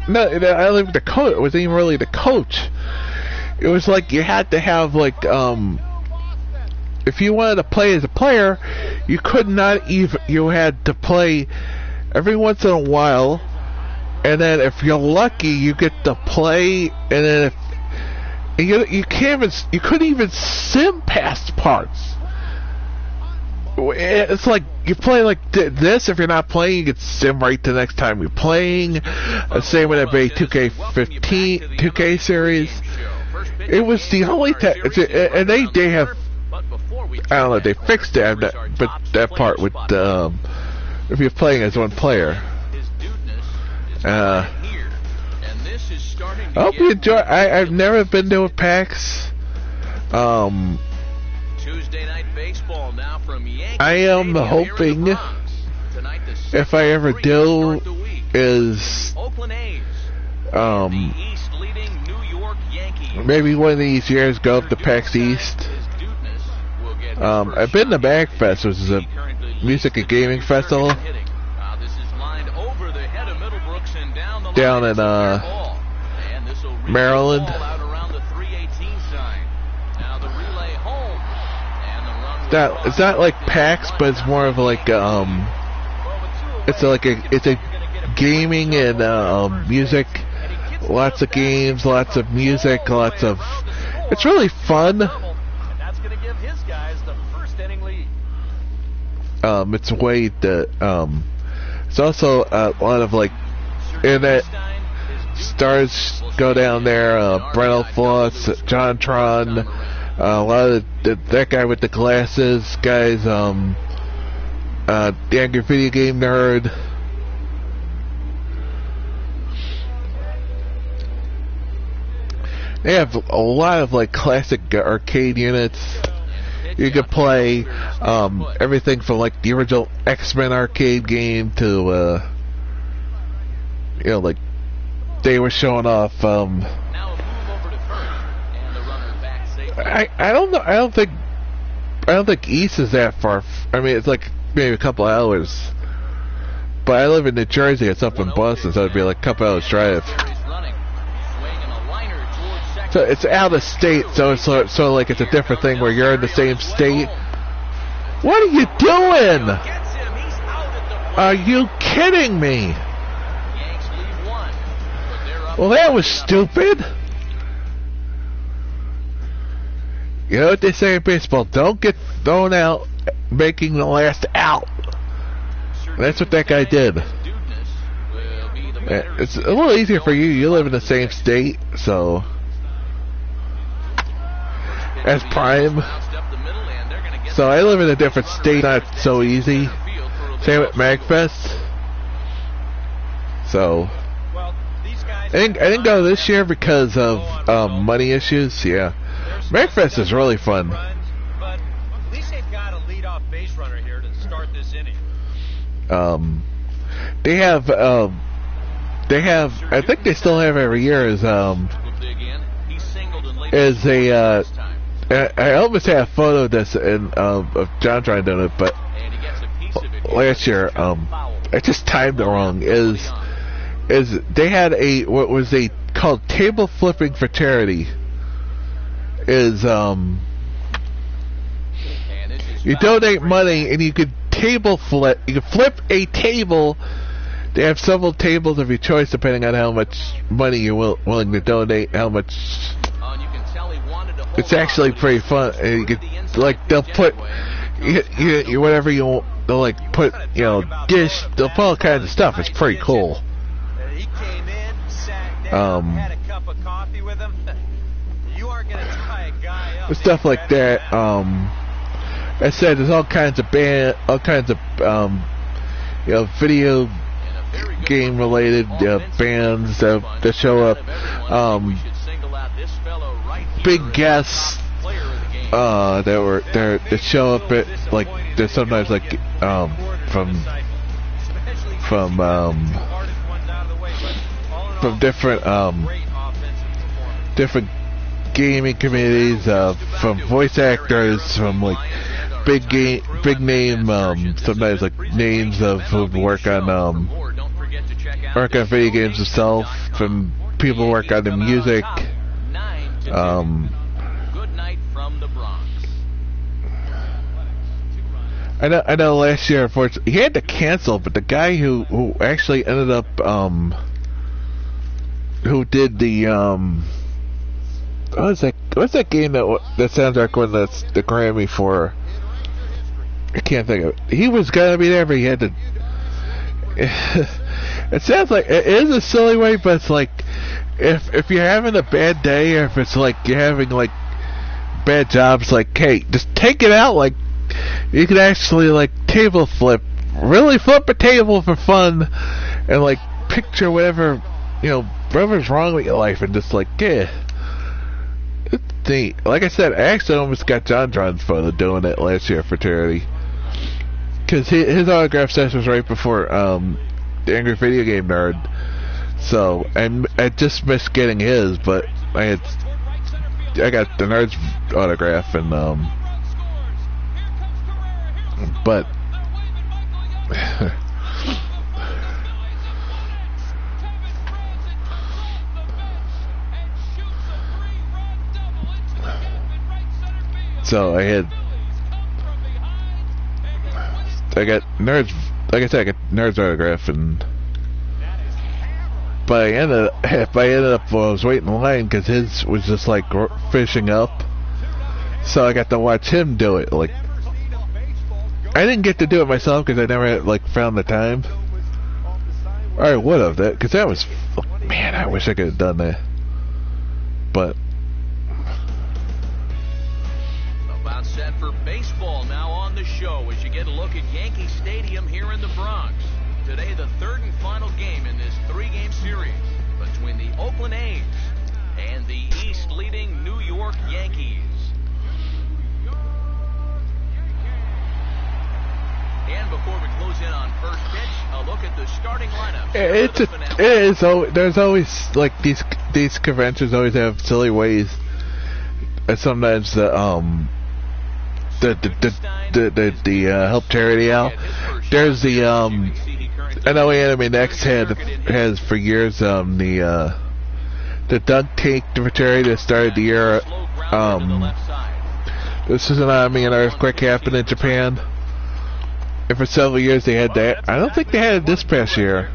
No, I don't think the coach. It wasn't even really the coach. It was like you had to have if you wanted to play as a player, you could not even. You had to play every once in a while, and then if you're lucky, you get to play, and then you couldn't even sim past parts. It's like you play like this. If you're not playing, you get sim right to the next time you're playing. Same with the 2K series. It was the only time, and they have. I don't know. They fixed it, but that part with if you're playing as one player. I hope you enjoy. I've never been to a PAX. Tuesday night baseball now from Yankee I am hoping, if I ever do, is maybe one of these years go up to PAX East. I've been to MagFest, which is a music and gaming festival down in Maryland. It's not like PAX, but it's more of like it's a gaming and music, lots of games, lots of music, it's really fun. It's a way to it's also a lot of internet stars go down there. Brennell Floss, John Tron. A lot of that guy with the glasses, guys, the Angry Video Game Nerd. They have a lot of classic arcade units. You could play everything from the original X-Men arcade game to they were showing off. I don't know. I don't think East is that far. I mean, it's maybe a couple hours. But I live in New Jersey. It's up in Boston, so it'd be a couple hours drive. So it's out of state, so it's sort of like it's a different thing where you're in the same state. What are you doing? Are you kidding me? Well, that was stupid. You know what they say in baseball? Don't get thrown out making the last out. That's what that guy did. It's a little easier for you. You live in the same state, so as Prime. So I live in a different state. Not so easy. Same with MagFest. So I didn't go this year because of money issues. Yeah, MagFest is really fun. But at least they've got a leadoff base runner here to start this inning. They have, I think they still have every year I almost have a photo of this of John trying to do it, but last year, I just timed it wrong, is they had what was called table flipping for charity, you donate money and you could flip a table. They have several tables of your choice depending on how much money you're willing to donate, how much. It's actually pretty fun. And you could, they'll put you whatever you want. They'll put dish. They'll put all kinds of stuff. It's pretty cool. He came in, sat down, had a cup of coffee with him. You aren't gonna tie a guy up. Stuff like that. I said there's all kinds of video game related bands that show up. Big guests that show up at they're sometimes from different gaming communities, from voice actors, from big name sometimes names of who work on video games themselves, from people who work on the music. I know last year, unfortunately, he had to cancel, but the guy who actually ended up who did the what's that game that sounds like one that's the Grammy for? I can't think of it. He was gonna be there, but he had to. It sounds like it is a silly way, but it's if you're having a bad day, or if it's you're having bad jobs, hey, just take it out. You can actually table flip, really flip a table for fun, and picture whatever's wrong with your life, and just yeah. It's neat. Like I said, I actually almost got John John's photo doing it last year for charity, because his autograph session was right before the Angry Video Game Nerd. So I just missed getting his, but I got the Nerd's autograph, and but so I got Nerd's, like I said, I got Nerd's autograph, but I ended up I was waiting in line because his was just finishing up, so I got to watch him do it. I didn't get to do it myself because I never found the time. Or I would have, because that was, man, I wish I could have done that. But about set for baseball now on the show as you get a look at Yankee Stadium here in the Bronx. Today, the third and final game in this three-game series between the Oakland A's and the East-leading New York Yankees. And before we close in on first pitch, a look at the starting lineup. There's always these conventions always have silly ways. And sometimes the help charity out. There's the I know Anime Next has for years the the dunk tank for charity that started the year. This is an an earthquake happened in Japan. And for several years they had that. I don't think they had it this past year.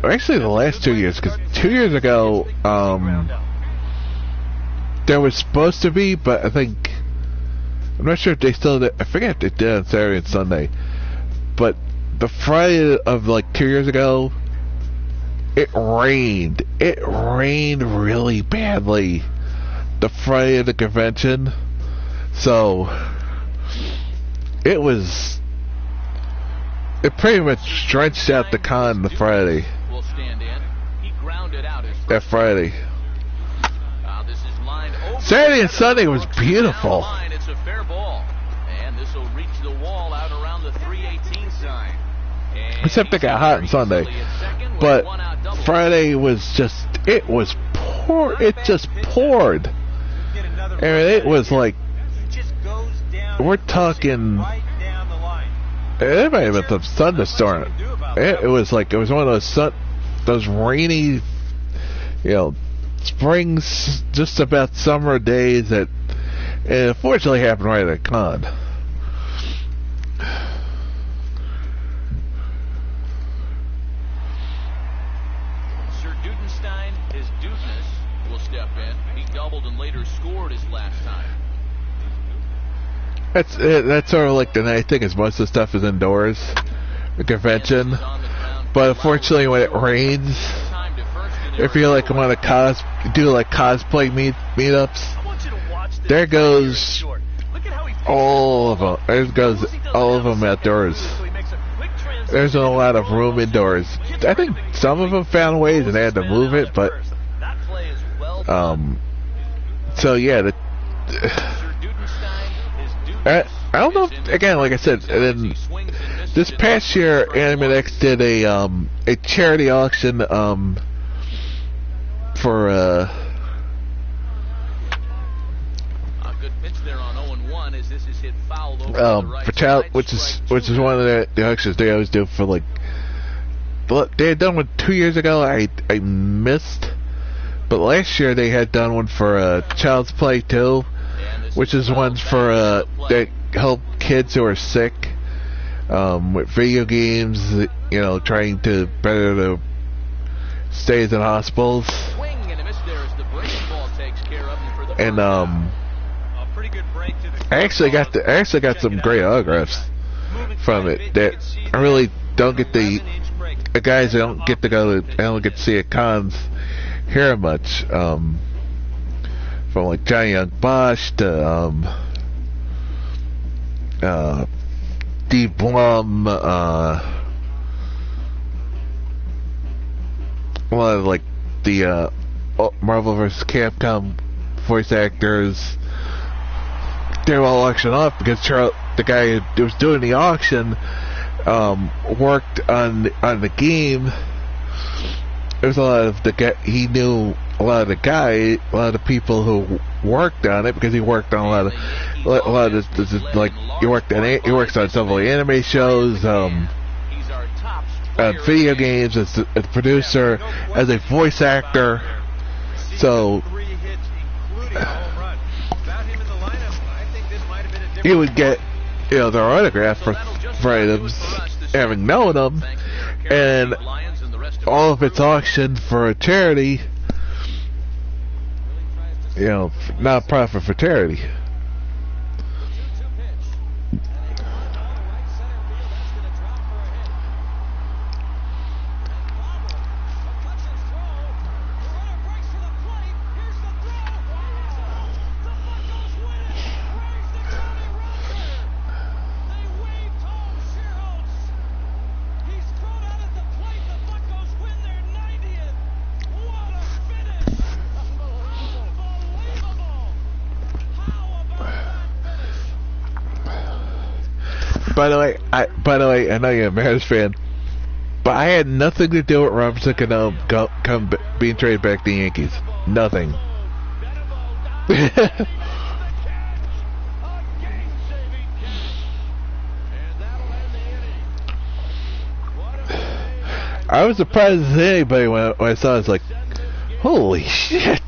Actually the last 2 years, because 2 years ago, there was supposed to be, but I think, I'm not sure if they still did. I forget if they did on Saturday and Sunday. But the Friday of like 2 years ago, it rained. It rained really badly the Friday of the convention. So it pretty much drenched out the con the Friday. That Friday. Saturday and Sunday was beautiful. It's a fair ball. And this will reach the wall out around the 318 sign. Except it got hot on Sunday. But Friday was just, it just poured. I mean, it was like, we're talking, it might have been some thunderstorm. It was like, it was one of those rainy, springs, just about summer days that, it unfortunately happened right at con. Sir Dudenstein, his Dudeness, will step in. He doubled and later scored his last time. That's sort of like the nice thing is most of the stuff is indoors, the convention. But unfortunately, when it rains, if you like want to do like cosplay meetups, there goes all of them. There goes all of them outdoors. There's not a lot of room indoors. I think some of them found ways and they had to move it, but so yeah. I don't know. Again, like I said, then this past year, Animax did a charity auction for a good pitch there on 0-1 as this is hit foul over the right for child, side. which is one of the auctions they always do for like. But they had done one 2 years ago. I missed, but last year they had done one for Child's Play too, which is one for that help kids who are sick with video games, trying to better the stays in hospitals. And I actually got some great autographs from it that I really don't get the guys I don't get to see at cons here much. From like Johnny Young Bosch to Steve Blum, a lot of like the Marvel vs. Capcom voice actors. They were all auctioned off because the guy who was doing the auction worked on the game. There was a lot of he knew a lot of the people who worked on it because he worked on a lot of this like he works on several anime shows, video games as a producer, as a voice actor. So you would get their autograph for items, having known them, and all of it's auctioned for a charity, not-profit for charity. By the way, I know you're a Mariners fan, but I had nothing to do with Robinson Cano being traded back to the Yankees. Nothing. I was surprised as anybody when I saw it. It's like, Holy shit!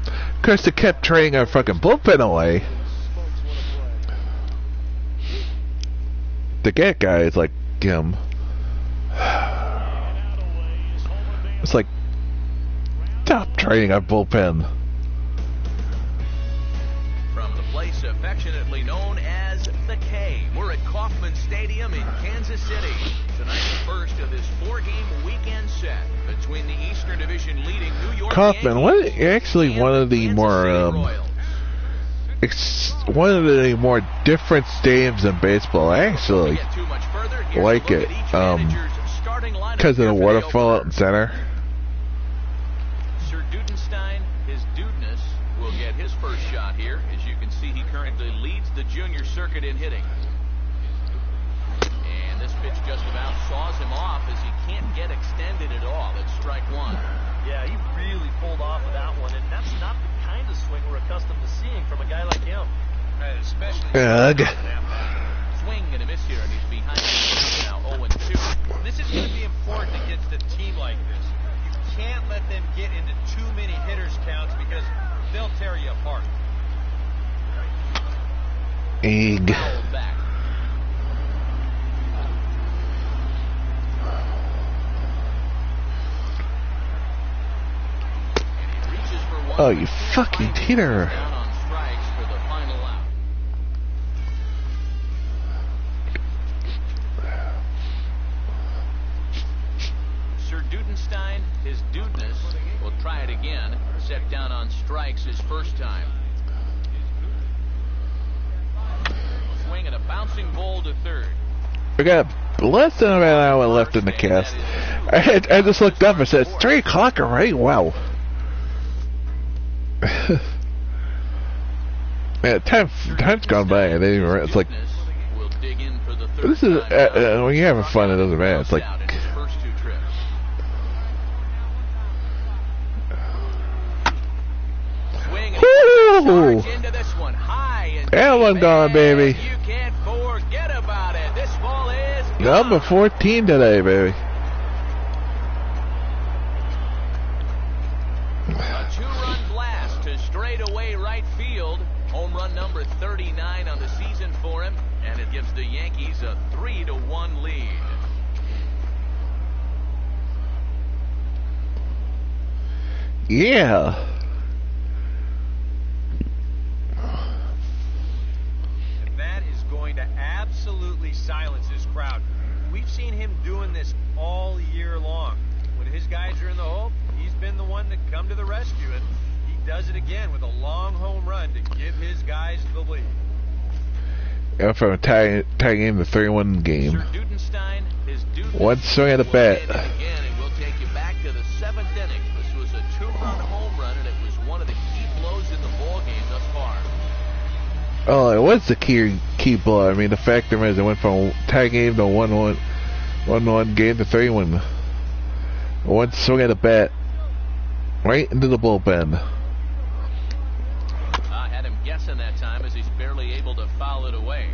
Of course, they kept trading our fucking bullpen away. To get guys like him. It's like, stop trading our bullpen. From the place affectionately known as the K, we're at Kauffman Stadium in Kansas City. Tonight's first of this 4-game weekend set between the Eastern Division leading New York Kauffman, actually one of the more one of the more different stadiums in baseball. I actually like it because of the waterfall out in center. Sir Dudenstein, his dudeness, will get his first shot here. As you can see, he currently leads the junior circuit in hitting. And this pitch just about saws him off as he can't get extended at all. It's strike one. Yeah, he really pulled off of that one, and that's not the kind of swing we're accustomed to seeing from a guy like him. Especially Swing and a miss here, and he's behind the now 0-2. This is going to be important against a team like this. You can't let them get into too many hitters counts because they'll tear you apart. Egg. Fouled back. Oh, you fucking cheater. Down on strikes for the final out. Sir Dudenstein, his dudeness, will try it again. Set down on strikes his first time. Swing and a bouncing ball to third. We got less than about an hour left in the cast. I just looked up and said, it's 3 o'clock already? Wow. Man, time's gone by, and it's like, this is, when you're having fun, it doesn't matter. It's like, woo! That one gone, baby. Number 14 today, baby. A 2-run blast to straightaway right field. Home run number 39 on the season for him, and it gives the Yankees a 3-1 lead. Yeah. And that is going to absolutely silence this crowd. We've seen him doing this all year long. When his guys are in the hole, he's been the one to come to the rescue, and he does it again with a long home run to give his guys the lead. Yeah, from a tie game, the 3-1 game. Sir Dudenstein, his One swing at the bat. Again, and we'll take you back to the 7th inning. This was a 2-run home run, and it was one of the key blows in the ball game thus far. Oh, it was the key blow. I mean, the fact is, it went from tie game to 1-1 game to 3-1. One swing at the bat, right into the bullpen. I had him guessing that time as he's barely able to foul it away.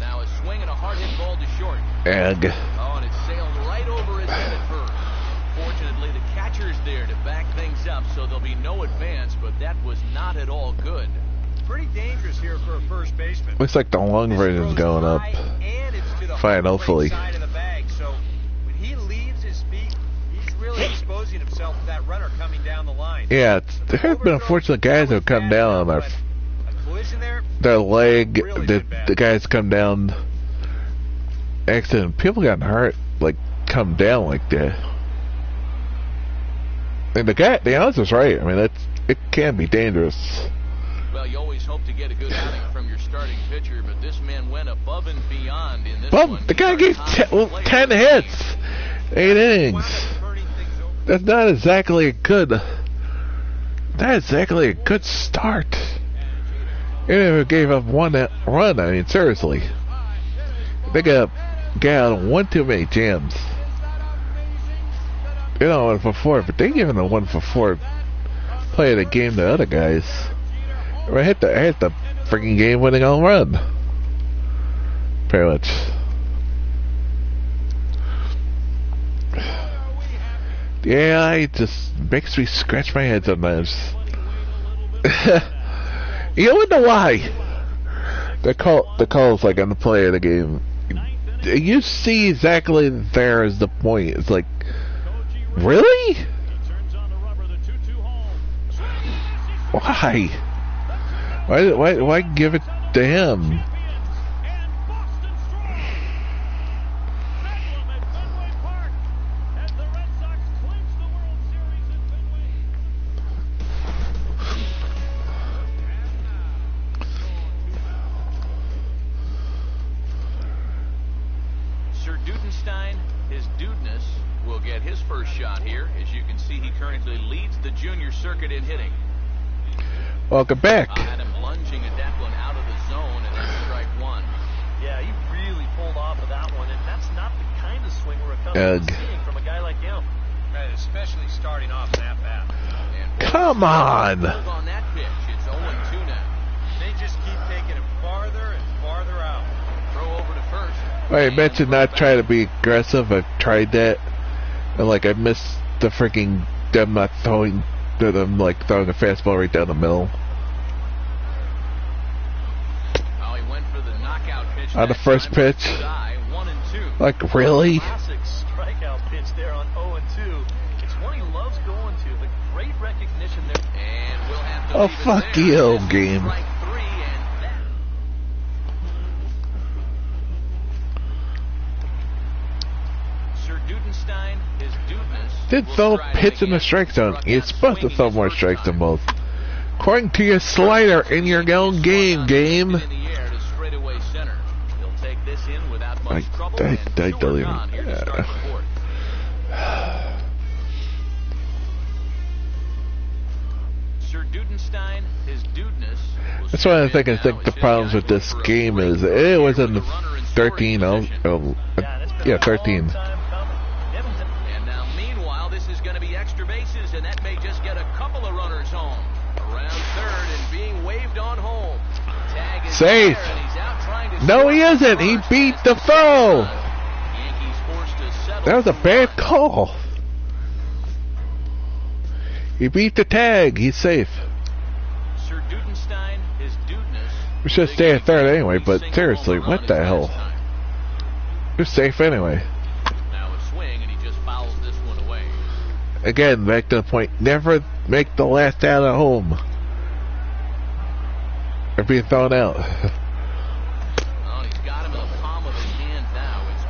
Now a swing and a hard hit ball to short. Egg. Oh, and it sailed right over his head at first. Fortunately, the catcher's there to back things up, so there'll be no advance, but that was not at all good. Pretty dangerous here for a first baseman. Looks like the long version's going up. Fine, hopefully. Side of the bag, so when he leaves his feet, he's really exposing himself to that runner coming down the line. Yeah, there have been unfortunate guys who have come down on their leg. The guys come down. Accident. People gotten hurt, like, come down like that. And the answer's right. I mean, it can be dangerous. Well, you always hope to get a good outing from your starting pitcher, but this man went above and beyond in this one. The guy gave 10 hits, 8 innings. That's not exactly a good start. Even if it gave up one run, I mean, seriously. They got out one too many jams. You know, 1 for 4, but they giving a 1 for 4 play of the game to other guys. I hit the freaking game-winning home run. Pretty much. Yeah, it just makes me scratch my head sometimes. You wonder why? The call's like on the play of the game. You see exactly there is the point. It's like, really? Why? Why give it to him? His dudeness will get his first shot here. As you can see, he currently leads the junior circuit in hitting. Welcome back. Had him lunging at that one out of the zone, and that's strike one. Yeah, he really pulled off of that one, and that's not the kind of swing we're accustomed to seeing from a guy like him. Right, especially starting off an at-bat. Come on. On that pitch, it's 0-2 now. They just keep taking him farther and farther out. Throw over to first. I mentioned not trying to be aggressive. I've tried that, and like I missed the freaking them not throwing to them, like throwing a fastball right down the middle. Oh, he went for the knockout pitch On the first pitch. 1-2. Like, really? Classic strikeout pitch there on 0-2. It's one he loves going to, but great recognition there. And we'll have to Oh, leave it fuck there. you, This is game. strike three, and that. Sir Dudenstein, his dudeness. Did will throw try pitch in again. the strike zone. Struck You're out supposed to swinging throw his more first strikes than time. both. According to your slider in your own game. In the air to straightaway center. He'll take this in without much trouble. I and don't two are even. gone here to start the fourth. Sir Dudenstein, his dudeness. That's one of the things I think the problems with this game is it was in the 13. Yeah, that's been Yeah, a 13. long time coming. And now, meanwhile, this is going to be extra bases, and that may just get a couple of runners home. Around third and being waved on home. Tag is Safe. there, and he's out trying to No, score he isn't. He first. beat the That's foe. Yankees forced to settle That was a for bad one. call. He beat the tag. He's safe. Sir Dudenstein, his dudeness. We should stay at third anyway, but seriously, what the hell? You're safe anyway. Now a swing, and he just fouls this one away. Again, back to the point. Never make the last out at home. Or being thrown out. Oh, he's got him in the palm of his hand now. It's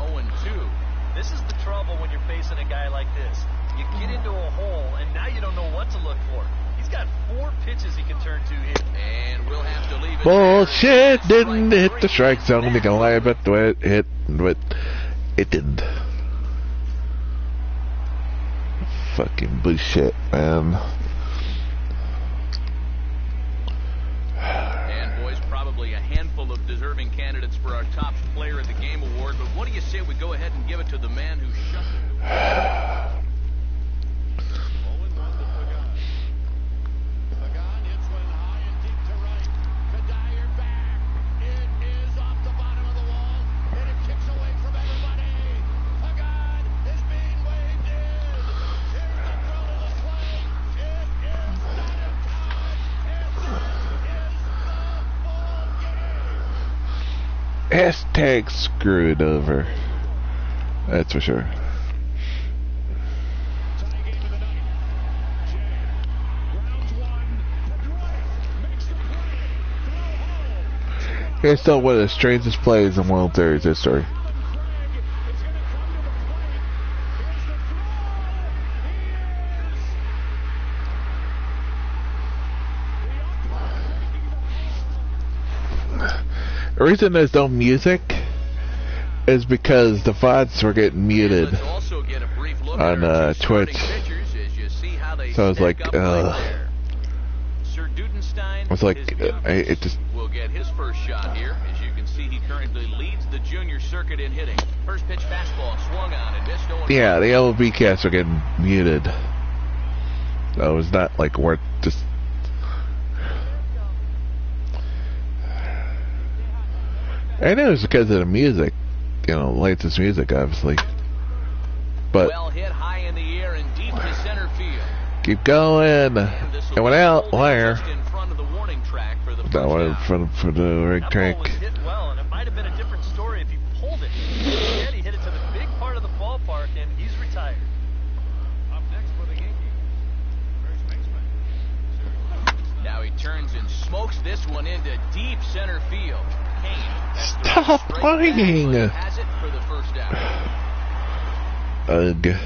0-2. This is the trouble when you're facing a guy like this. You get into a hole, and now you don't know what to look for. He's got 4 pitches he can turn to here. And we'll have to leave it Bullshit! there. Didn't hit the strike zone. You can lie about the way it hit, but it didn't. Fucking bullshit, man. And boys, probably a handful of deserving candidates for our top player of the game award. But what do you say we go ahead and give it to the man who shut the door? 0-1 to Pagan. Pagan hits one high and deep to right. Kadire back. It is off the bottom of the wall, and it kicks away from everybody. Pagan is being waved in. Here's the throw to the plate. It is not in time. And this is the ball game. Hashtag screwed over. That's for sure. Tie game of the night. Jay grounds one. Pedroia makes the play. Throw home. Here's still one of the strangest plays in World Series history. Craig is going to come to the plate. Here's the throw. He is. The reason there's no music is because the VODs were getting muted. Let's also get a brief look on, at our two Twitch. starting pitchers as you see how they So I was stack like, up right there. Sir Dudenstein, I was like, his it just. will get his first shot here. As you can see, he currently leads the junior circuit in hitting. First pitch fastball swung on and missed. Yeah, the MLB casts are getting muted. So it's not like worth just. I know it's because of the music, latest music, obviously. But well hit high in the air and deep to Keep going. It went out. Wire. Just in front of the warning track for the first That one in down. front for the rig That track. ball was hit well, and it might have been a different story if he pulled it. Instead, he hit it to the big part of the ballpark, and he's retired. Up next for the Yankees, first baseman. Now he turns and smokes this one into deep center field. Kane has thrown Stop straight playing. back, but has it for the first down. Ugh.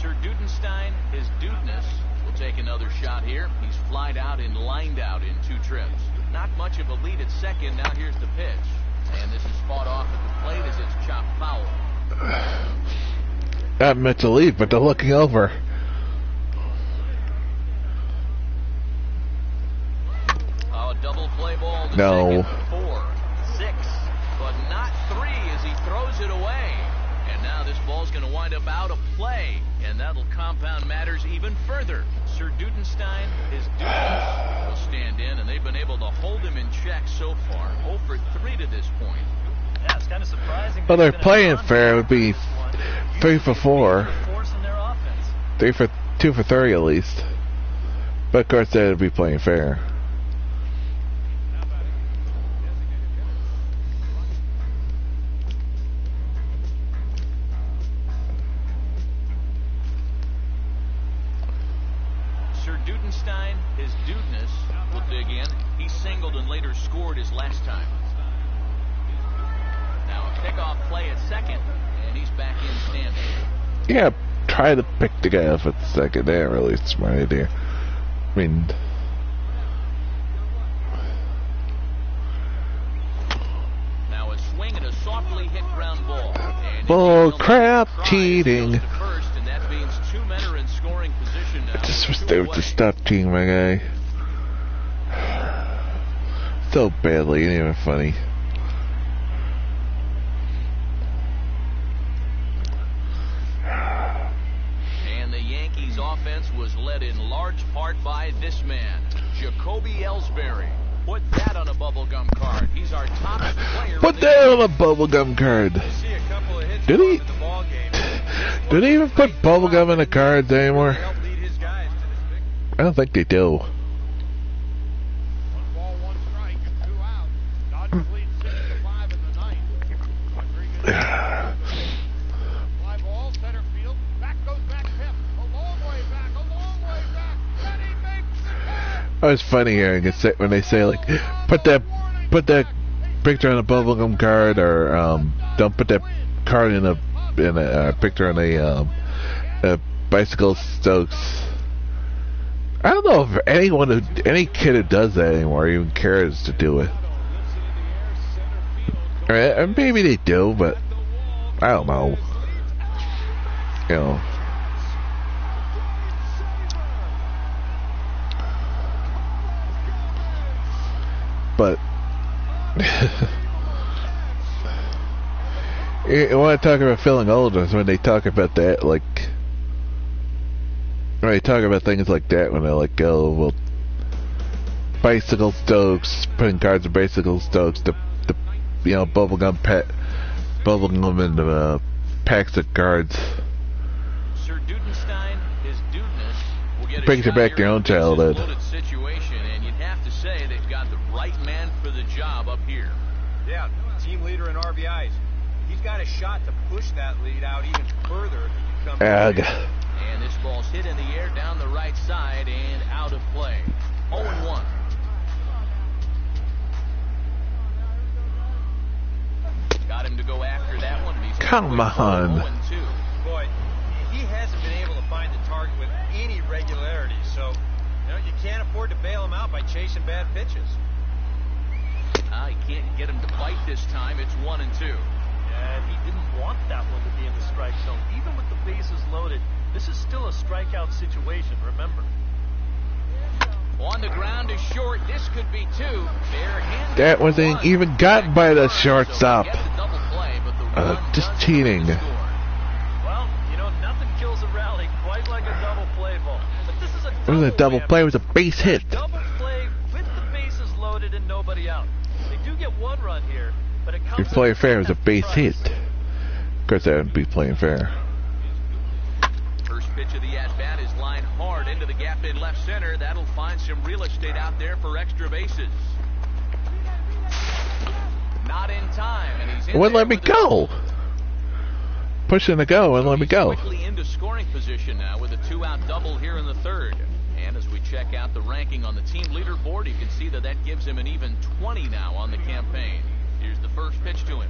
Sir Dudenstein, his dudeness, will take another shot here. He's flied out and lined out in 2 trips. Not much of a lead at second. Now here's the pitch. And this is fought off at the plate as it's chopped foul. Not meant to leave, but they're looking over. Oh, double play ball to No. second. 4, 6, but not 3 as he throws it away. And now this ball's going to wind up out of play, and that'll compound matters even further. Sir Dudenstein, his dudes will stand in, and they've been able to hold him in check so far. 0 for 3 to this point. Yeah, it's kind of surprising. Well, they're there's been a playing non- fair. It would be 3 for 4. Forcing their offense. 2 for 3 at least. But of course, they'd be playing fair. Sir Dudenstein, his dudeness, will dig in. He singled and later scored his last time. Now a pickoff play at second, and he's back in standing. Yeah, try to pick the guy up at second. They ain't really a smart idea. I mean, Now a swing and a softly hit ground ball. And bull it's crap, Cries cheating. goes to first, and that means 2 men are in scoring position now. I just wish with 2 they would away. just stop cheating, my guy. So badly, ain't even funny. And the Yankees offense was led in large part by this man, Jacoby Ellsbury. Put that on a bubblegum card. He's our top player. Put in the that on a bubblegum card. You see a couple of hits Did he? in the ball game. Do they even put bubblegum in the cards anymore? Help lead his guys to this victory. I don't think they do. 1 ball, 1 strike, 2 out. Dodgers lead 6-5 in the 9th. Rodriguez. Fly ball, center field. Back goes back Pip. A long way back. And he makes the catch. Oh, it's funny hearing it say, when they say like, put that picture on a bubblegum card, or don't put that card in a picture on a bicycle Stokes. I don't know if any kid who does that anymore even cares to do it. And maybe they do, but I don't know. You know. But you want to talk about feeling old is when they talk about that, like when they talk about things like that, when they're like, oh, well, bicycle Stokes, putting cards in bicycle Stokes, the bubblegum and packs of cards. Sir Dudenstein, his dudeness, will get a Brings it shot back here to your in own a bases childhood. loaded situation, and you'd have to say they've got the right man for the job up here. Yeah, team leader in RBIs. He's got a shot to push that lead out even further if he becomes. Ag. And this ball's hit in the air down the right side and out of play. 0-1. Got him to go after that one. He's Come on. 0-2. Boy, he hasn't been able to find the target with any regularity, so you can't afford to bail him out by chasing bad pitches. He can't get him to bite this time. It's 1-2. And he didn't want that one to be in the strike zone. Even with the bases loaded, this is still a strikeout situation, remember. On the ground is short. This could be 2. Bare-handed That wasn't one. even gotten by the So shortstop. he gets the double play, but the run Just does cheating. score. Well, nothing kills a rally quite like a double play ball. But this is a It was a double play. It was a base hit. Double play with the bases loaded and nobody out. They do get 1 run here, but it comes. If you play fair, it was a base hit. Of course, I wouldn't be playing fair. First pitch of the at-bat is lined hard into the gap in left center. That'll find some real estate out there for extra bases. Not in time, and he's in Wouldn't there let me with a go. Pushing to go and let me He's go. quickly into scoring position now with a 2-out double here in the third. And as we check out the ranking on the team leaderboard, you can see that gives him an even 20 now on the campaign. Here's the first pitch to him.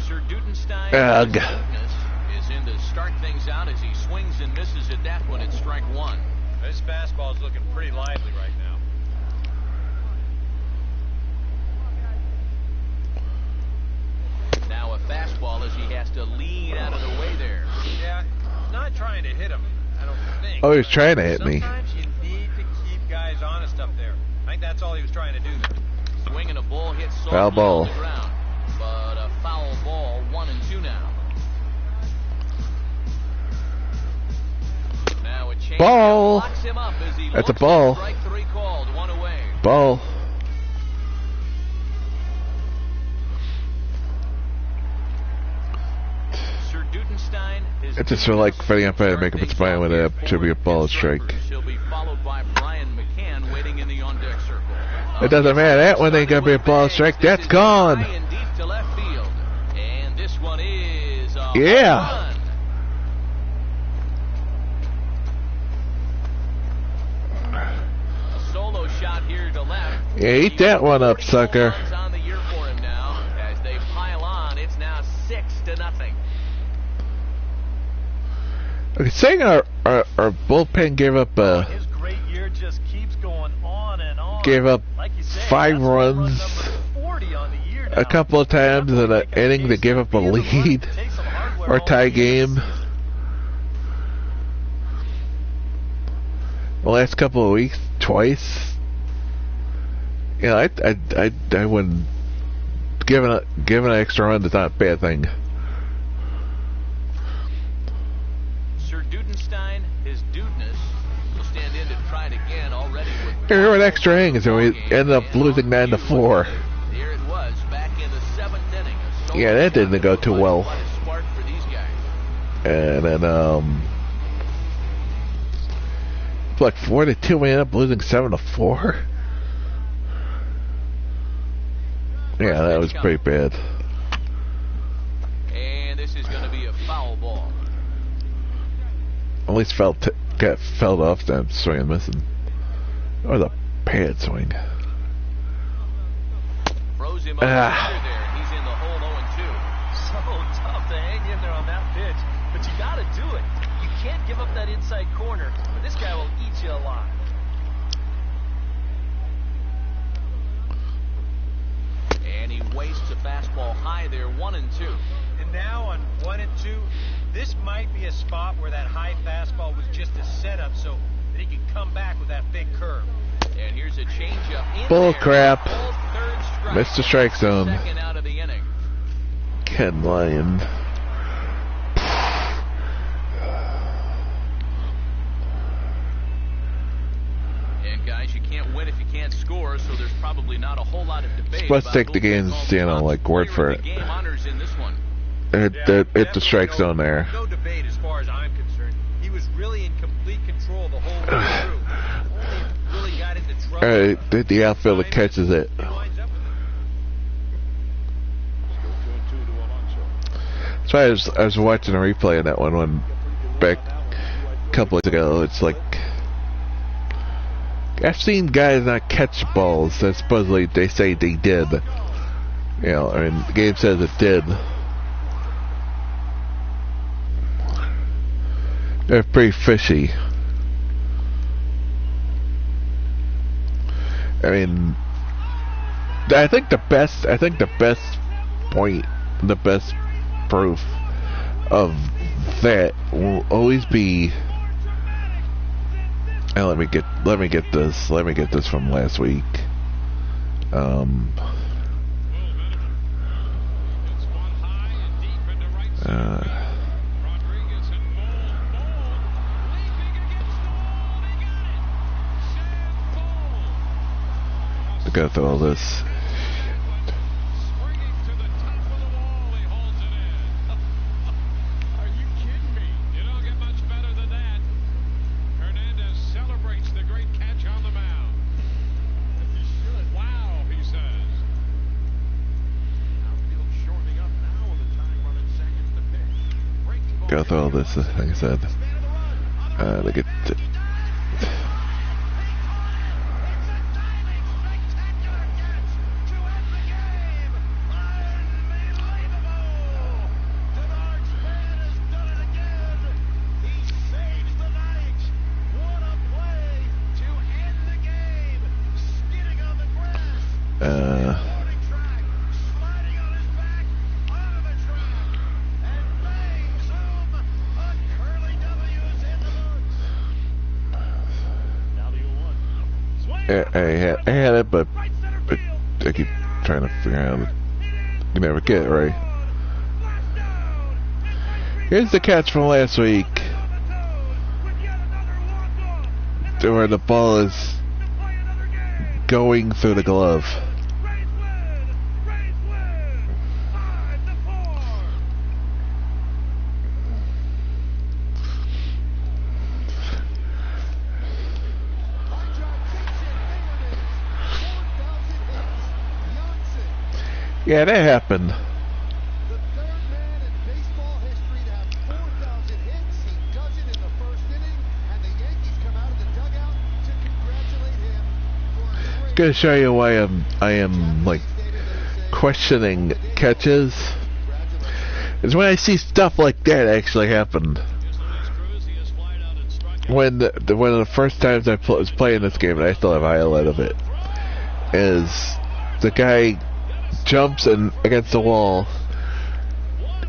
Sir Dudenstein is in to start things out as he swings and misses at that one at strike one. This fastball is looking pretty lively right now. Now a fastball as he has to lean out of the way there. Yeah, he's not trying to hit him, I don't think. Oh, he's trying to hit me. Sometimes you need to keep guys honest up there. I think that's all he was trying to do there. Swinging a ball hit softly Foul ball. on the ground, but a foul ball, 1-2 now. Now a change Ball. locks him up as he That's a looks ball. at strike three called, one away. Ball. Sir Dudenstein is It's just for like fighting up to make up its mind when it should be a ball strike. He'll be followed by Brian McCann waiting in the on-deck circle. It doesn't matter. That one ain't gonna be a ball strike. That's gone. High and deep to left field. And this one is a Yeah. home run. A solo shot here to left. Yeah, eat that one up, sucker. Runs on the year for him now. As they pile on, it's now 6-0. Okay, saying our bullpen gave up His great year just keeps going on and on. gave up Like you say, 5 that's run runs number 40 on the year a now. couple of times in an inning that gave up a lead or tie game. The last couple of weeks, twice. You know, I wouldn't give an extra run is not a bad thing. Sir Dudenstein, his dudeness, will stand in to try it again already with Here were extra innings, and we ended up losing 9-4. Here it was, back in the 7th inning. A solo Yeah, that didn't go too well. quite a spark for these guys. And then like 4-2, we ended up losing 7-4. Yeah, that was pretty bad. And this is going to be a foul ball. At least got fell off that swing and missing. Or the pad swing. Froze him up under there. He's in the hole 0-2. So tough to hang in there on that pitch, but you got to do it. You can't give up that inside corner, but this guy will eat you alive. And he wastes a fastball high there, 1-2. And now on 1-2, this might be a spot where that high fastball was just a setup so that he can come back with that big curve. And here's a changeup in Bull there. crap. Full third strike. Missed the strike zone. Second out of the inning. Ken Lyon. And guys, you can't win if you can't score, so there's probably not a whole lot of debate. Let's about take the who game's, gets all you know, the like, word for player it. of the game honors in this one. Hit the strike zone there. No debate as far as I'm concerned. He was really in complete control the whole way through. Only really got into trouble. Alright, the outfielder catches it. He winds up with it. That's why I was watching a replay of that one back a couple weeks ago. It's like I've seen guys not catch balls that supposedly they say they did. You know, I mean, the game says it did. They're pretty fishy. I mean, I think the best point, the best proof of that will always be. And let me get this from last week. To go through all this. Swinging to the top of the wall, he holds it in. Are you kidding me? You don't get go through all this, like I said. Look at it. I had it, but I keep trying to figure out. You never get it right. Here's the catch from last week, where the ball is going through the glove. Yeah, that happened. The third man in baseball history to have 4,000 hits. He does it in the first inning, and the Yankees come out of the dugout to congratulate him for a great... Gonna show you why I am like questioning catches. Is when I see stuff like that actually happen. When one of the first times I was playing this game, and I still have a highlight of it, is the guy jumps against the wall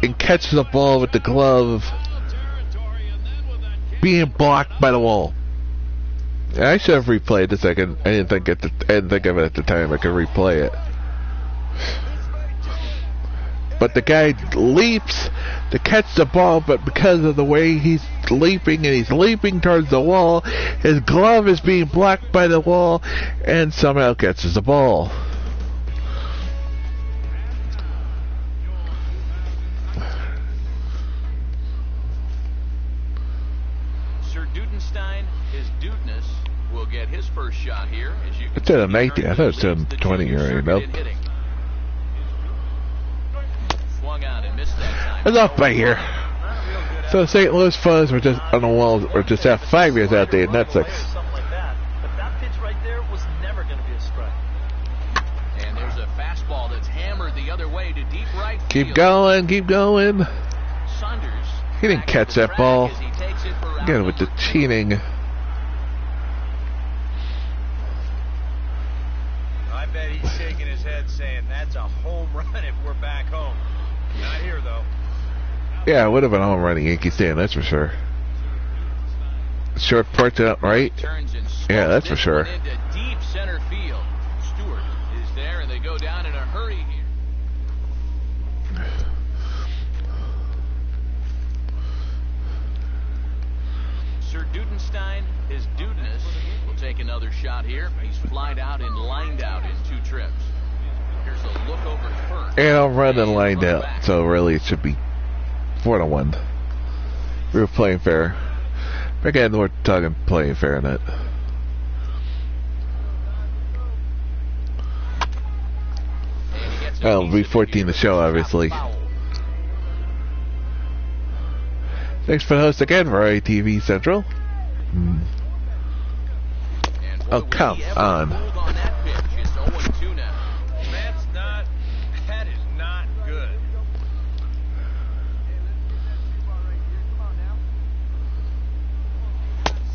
and catches the ball with the glove being blocked by the wall. And I should have replayed this. I didn't think of it at the time. I could replay it. But the guy leaps to catch the ball, but because of the way he's leaping, and he's leaping towards the wall, his glove is being blocked by the wall, and somehow catches the ball. Will get his first shot here. As you it's in a 19. I thought it was in 20 or nope. Swung out and missed that time. It's off by here. So St. Louis Fuzz were just on the walls, or just have 5 years out there, and that's like. Something like that. But that pitch right there was never going to be a strike. And there's a fastball that's hammered the other way to deep right field. Keep going, keep going. Saunders. He didn't catch that ball. Again with the cheating. I bet he's shaking his head saying that's a home run if we're back home. Not here, though. Yeah, it would have been home running Yankee stand, that's for sure. Short porch out right. Yeah, that's for sure. Into deep center field. Stewart is there, and they go down in a hurry here. Sir Dudenstein, his dudeness, will take another shot here. He's flied out and lined out in 2 trips. Here's a look over first. And I'm running lined out, so really it should be 4-1. We were playing fair. Again, we're talking playing fair in it. That'll be 14 to show, obviously. Thanks for the host again, Variety TV Central. Oh, come on. That is not good.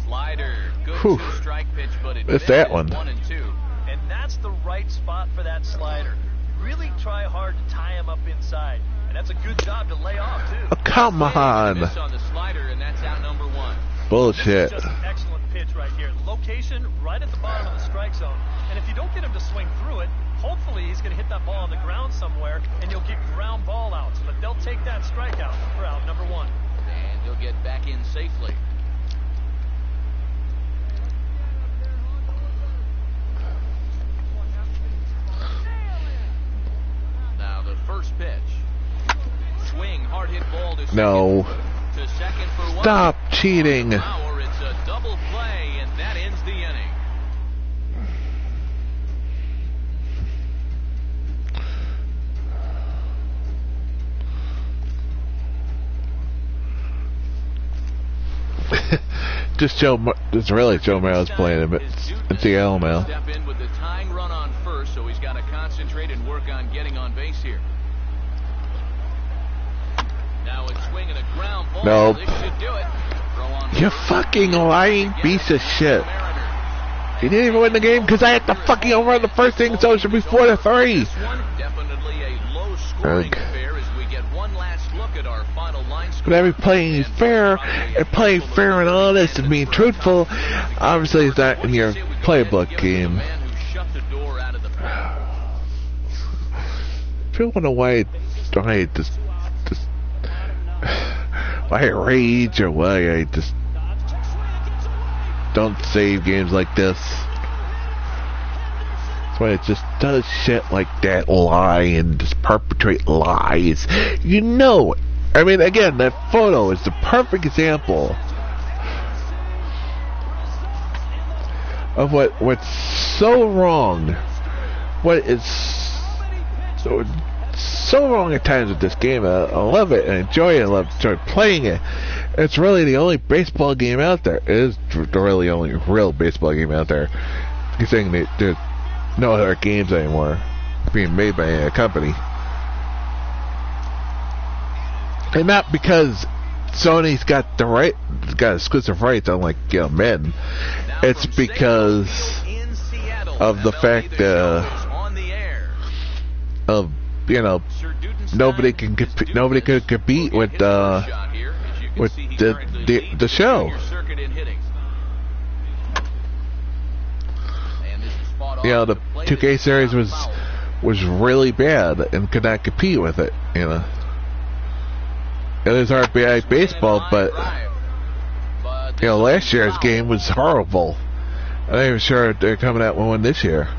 Slider, good Whew. 2-strike pitch, but it Missed that missed one. 1 and 2. And that's the right spot for that slider. Really try hard to tie him up inside. And that's a good job to lay off, too. Oh, come on. Miss on the slider, and that's out number 1. Bullshit. This is just an excellent pitch right here. Location right at the bottom of the strike zone. And if you don't get him to swing through it, hopefully he's going to hit that ball on the ground somewhere, and you'll get ground ball outs. But they'll take that strikeout for out number 1. And he'll get back in safely. Now the first pitch. Swing, hard hit ball to second. No. To second for 1. Stop cheating. Power, it's a double play, and that ends the inning. Just really Joe Mail's playing him. It's the L Mail. Step in with the tying run on first, so he's got to concentrate and work on getting on base here. Now it's swinging a ground ball. Nope. This should do it. Throw on You fucking lying piece of shit. He didn't even win the game because I had to fucking run the first thing, so it should be 4-3. This one, definitely a low scoring affair as we get one last look at our final line score. But every playing fair and playing fair and honest and being truthful, obviously it's not in your playbook game. I don't know why I just why I rage or why I just don't save games like this. That's why it just does shit like that, lie and just perpetrate lies. You know, I mean, again, that photo is the perfect example of what's so wrong. What is so wrong at times with this game. I love it and enjoy it. I enjoy playing it. It's really the only baseball game out there. It is really the only real baseball game out there. You're saying that there's no other games anymore being made by a company. And not because Sony's got exclusive rights on men. It's because of the fact of nobody could compete with the show. The 2K series was really bad and could not compete with it. It is RBI baseball, but last year's game was horrible. I'm not even sure they're coming out with one this year.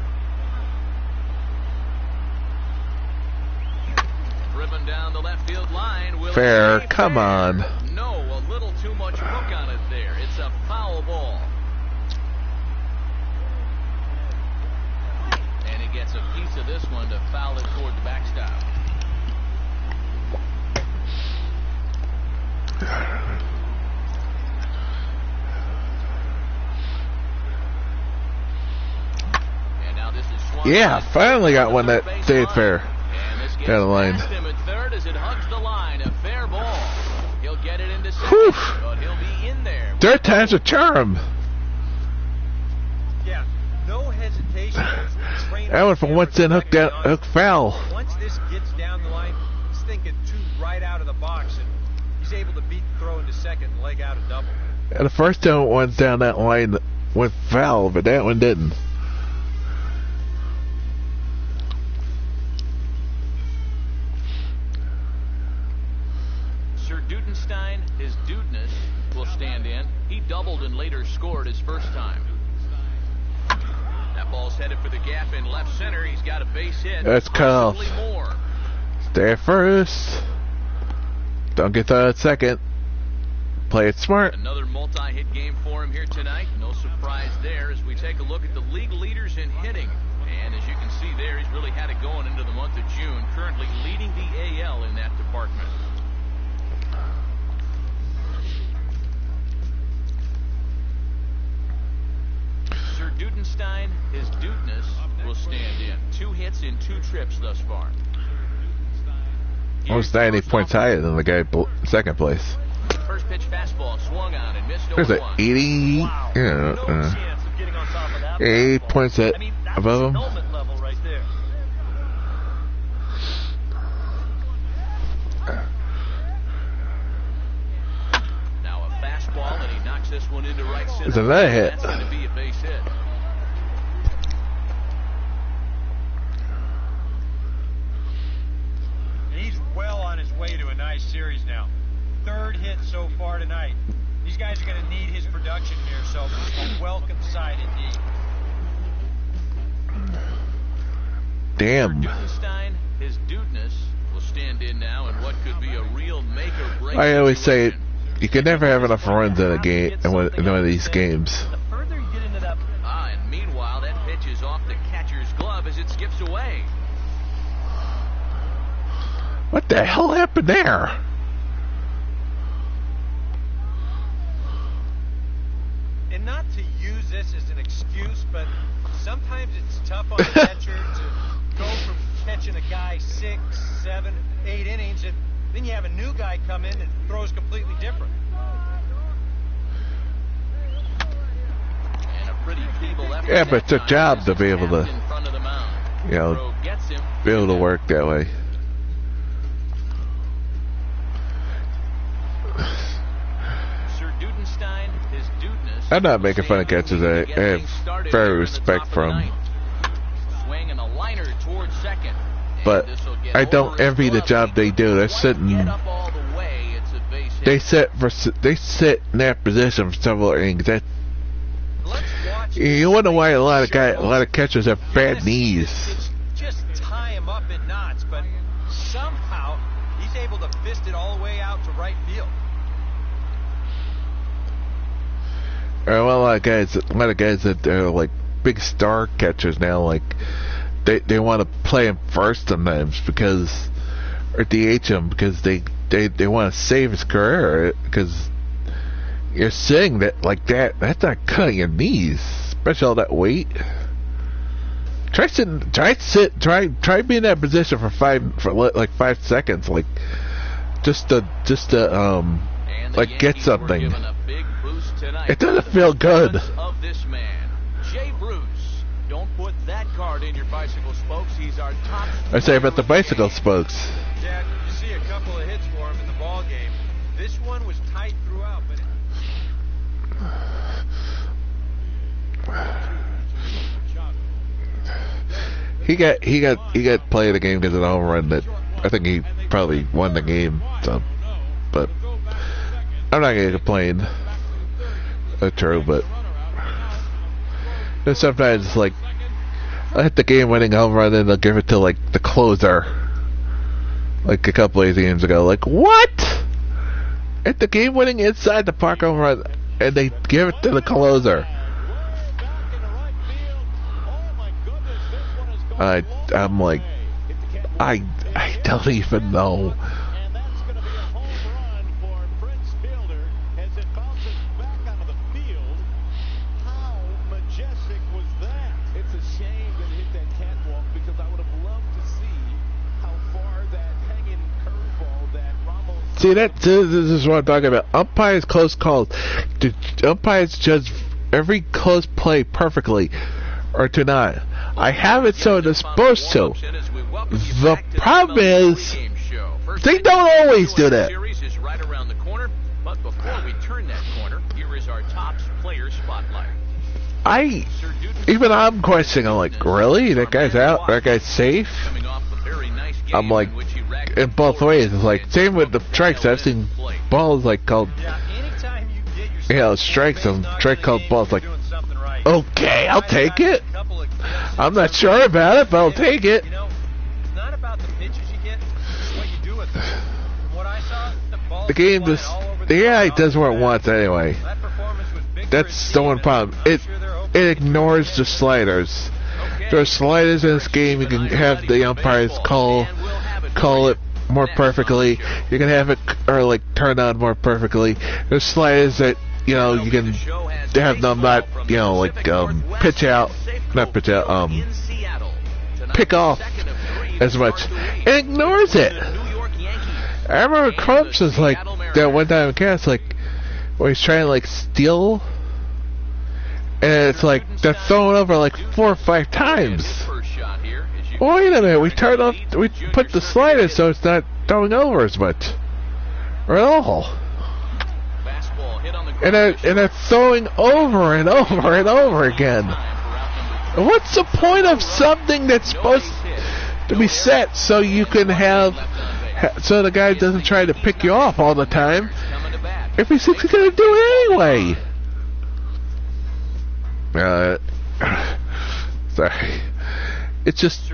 Fair, come on. No, a little too much hook on it there. It's a foul ball. And he gets a piece of this one to foul it toward the backstop. And now this is yeah, finally got one that stayed fair. Got a line. As it hugs the line, a fair ball. He'll get it into second, but he'll be in there. Third time's a charm. Yeah, no hesitation. That one from once in hook foul. Once this gets down the line, he's thinking two right out of the box, and he's able to beat the throw into second and leg out a double. And the first time ones down that line went foul, but that one didn't. His dudeness will stand in. He doubled and later scored his first time. That ball's headed for the gap in left center. He's got a base hit. That's cut off. Stay first. Don't get that second. Play it smart. Another multi-hit game for him here tonight. No surprise there as we take a look at the league leaders in hitting. And as you can see there, he's really had it going into the month of June. Currently leading the AL in that department. Dudenstein, his dudeness will stand in. 2 hits in 2 trips thus far. Almost 90 points higher than the guy second place. First pitch fastball swung on and missed. There's an 80. Wow. No chance of getting on top of that. 8 points above him. Level right there. Now a fastball and he knocks this one into right center. It's another hit. That's going to be a base hit. Way to a nice series now. 3rd hit so far tonight. These guys are going to need his production here, so a welcome sight indeed. Damn. Dudenstein, his dudeness will stand in now in what could be a real make or break. I always say you can never have enough runs in a game in one of these games. The further you get into that. And meanwhile, that pitch is off the catcher's glove as it skips away. What the hell happened there? And not to use this as an excuse, but sometimes it's tough on a catcher to go from catching a guy 6, 7, 8 innings, and then you have a new guy come in and throws completely different. And a pretty feeble effort. Yeah, but it's a job to be able to, in front of the mound. you know, Throw gets him. be able to work that way. Sir Dudenstein, his dudeness. I'm not making fun of catchers. I have very respect for them. Swing and a liner towards second. But I don't envy the job they do. They're sitting. They sit in that position for several innings. That, you wonder why a lot of catchers have bad knees. Just tie him up in knots, but somehow he's able to fist it all the way out to right field. Well, a lot of guys that are like big star catchers now, like they want to play him first sometimes because, or DH him because they want to save his career, because you're saying that like that's not cutting your knees, especially all that weight. Try be in that position for like 5 seconds, like just to like get something. It doesn't feel good. Of this man, Jay Bruce. Don't put that card in your bicycle spokes. He's our top. I say about the bicycle spokes. Dad, you see a couple of hits for him in the ball game. This one was tight throughout, but he got play of the game because of the home run that I think he probably won the game. So, but I'm not gonna complain. That's true, but sometimes it's like I hit the game-winning home run and they'll give it to like the closer, like a couple of games ago. Like, what? Hit the game-winning inside the park home run and they give it to the closer. I'm like, I don't even know. See, this is what I'm talking about. Umpires close calls. Do umpires judge every close play perfectly, or to not? I have it so they're supposed to. The problem is, they don't always do that. I'm questioning. I'm like, really? That guy's out? That guy's safe? I'm like, in both ways. It's like, same with the strikes. I've seen balls like called, strikes and strike called balls like, okay, I'll take it. I'm not sure about it, but I'll take it. It's not about the pitches you get, it's what you do with them. What I saw, the game just, it does what it wants anyway. That's the one problem. It ignores the sliders. There are sliders in this game. You can have the umpires call it more perfectly. You can have it or like turn on more perfectly. There's sliders that you can have them not pitch off as much. It ignores it. I remember Crumps was like that one time in Cast, like where he's trying to like steal, and it's like they're throwing over like 4 or 5 times. Wait a minute, we put the slider so it's not throwing over as much. Or at all. And they're throwing over and over and over again. What's the point of something that's supposed to be set so you can so the guy doesn't try to pick you off all the time if he's going to do it anyway? Sorry. It's just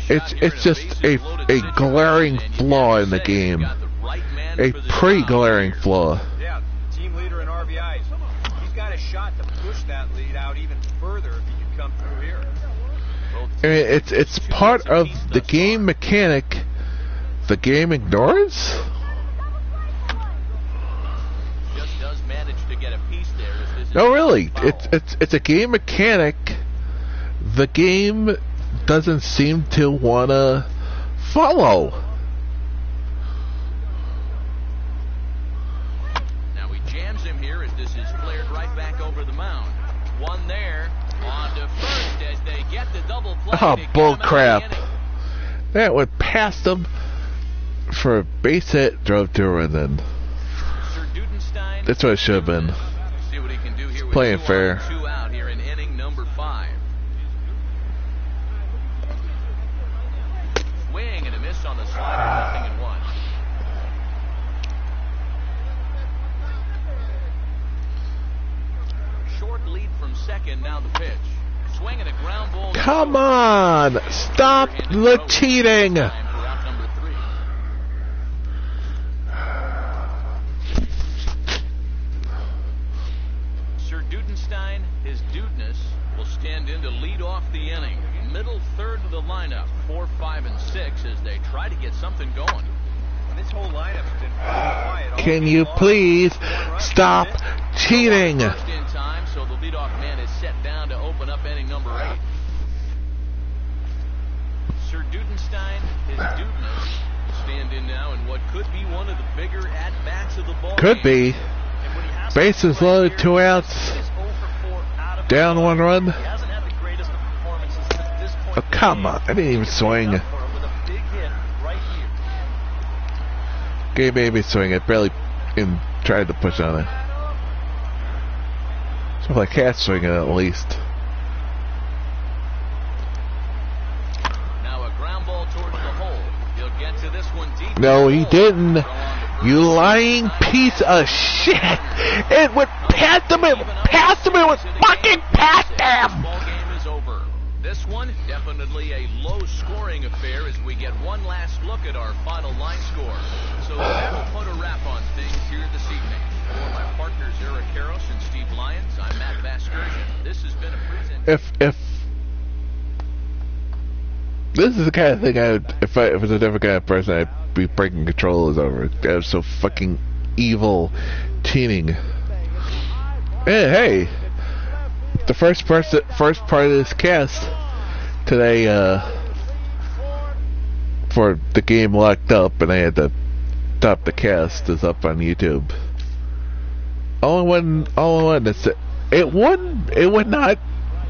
it's just a glaring flaw in the game. A pretty glaring flaw. Yeah, team leader in RBIs. He's got a shot to push that lead out even further if he can come through here. I mean, it's part of the game mechanic the game ignores. does manage to get a piece there. As this No, is really, foul. it's a game mechanic. The game doesn't seem to wanna follow. Now he jams him here as this is flared right back over the mound. One there, on to first as they get the double play. Oh, to get bull him out of the crap. inning. That went past him for a base hit, drove through, and then Sir Dudenstein. that's what it should have been. See what he can do here with Playing 2 on, fair. 2 out here in inning number 5. Swing and a miss on the slider, 0-1. Short lead from second, now the pitch. Swing and a ground ball. Come on! Stop the cheating! Time for out number 3. Sir Dudenstein, his dudeness, will stand in to lead off the inning. Middle third of the lineup, 4, 5, and 6, as they try to get something going. This whole lineup's been pretty quiet. all Can game you long. please One run stop hit. cheating? First in time, so the leadoff man is set down to open up inning number 8. Sir Dudenstein, his dudeness, will stand in now in what could be one of the bigger at-bats of the ball Could game. be. And when he has Bases to play loaded, here, 2 outs, he is 0 for 4 out of down the 1 run. He hasn't had the greatest of performances at this point. Oh, come on. I didn't even swing. Up for him with a big hit right here. Gave baby swing it, barely even tried to push on it. So like cat swinging at least. Now a ground ball towards the hole. He'll get to this one deep. No, he didn't. Throw on to You first. lying piece of shit! It went past him! It went past him! It was fucking past him! Ball game is over. This one definitely a low-scoring affair as we get one last look at our final line score. So that'll put a wrap on things here this evening. For my partners Eric Karros and Steve Lyons, I'm Matt Vasgersian. This has been a presentation. If this is the kind of thing I would, if I was a different kind of person, I'd be breaking controllers over. That was so fucking evil, cheating. Hey, the first part of this cast today, for the game locked up, and I had to stop the cast, is up on YouTube. All in one. It would not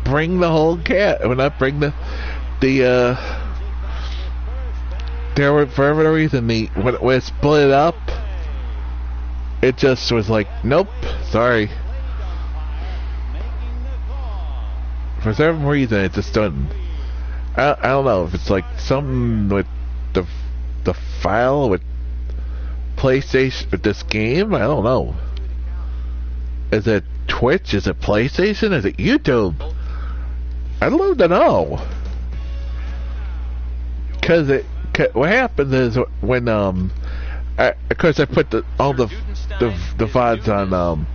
bring the whole cat. It would not bring the there were, for whatever reason, when it split up, it just was like, nope, sorry. For some reason, it just doesn't. I don't know if it's like something with the file with PlayStation with this game. I don't know. Is it Twitch? Is it PlayStation? Is it YouTube? I'd love to know. Cause what happens is when of course I put all the VODs on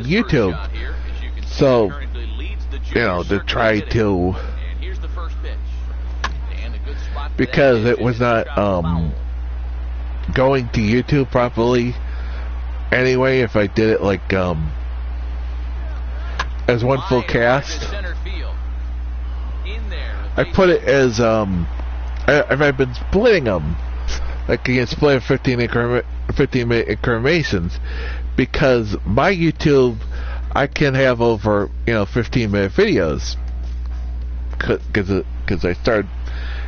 YouTube, so to try to, because it was not going to YouTube properly anyway. If I did it like as one full cast, I put it as if I've been splitting them, like you can split 15-minute incrementations, because my YouTube, I can have over 15-minute videos, because I started,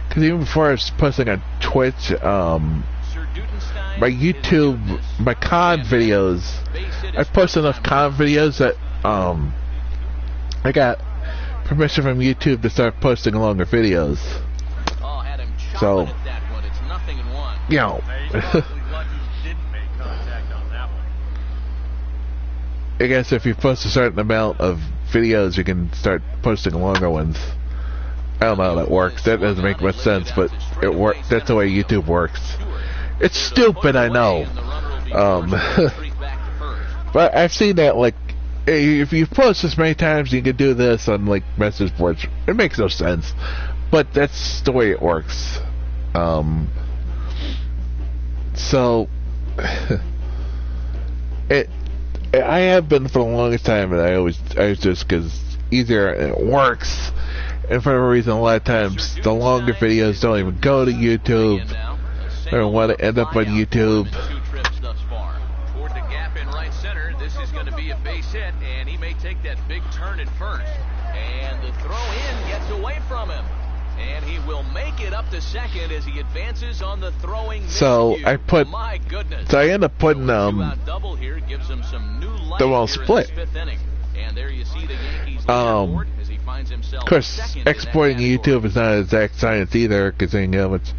because even before I was posting on Twitch, my YouTube, my con videos, I post enough con videos that I got permission from YouTube to start posting longer videos. So, I guess if you post a certain amount of videos, you can start posting longer ones. I don't know how that works. That doesn't make much sense, but that's the way YouTube works. It's stupid, I know. But I've seen that, like, if you post this many times, you can do this on, like, message boards. It makes no sense. But that's the way it works. So I have been for the longest time, and I was just because easier and it works. And for whatever reason, a lot of times the longer videos don't even go to YouTube. I don't want to end up on YouTube. Toward the gap in right center, this is going to be a base hit, and he may take that big turn at first. And the throw in gets away from him. And he will make it up to second as he advances on the throwing. So I put, my goodness. so I end up putting double here gives him some new life the wall split. And there you see the Yankees as he finds himself. Of course, exporting YouTube is not an exact science either, because you know it's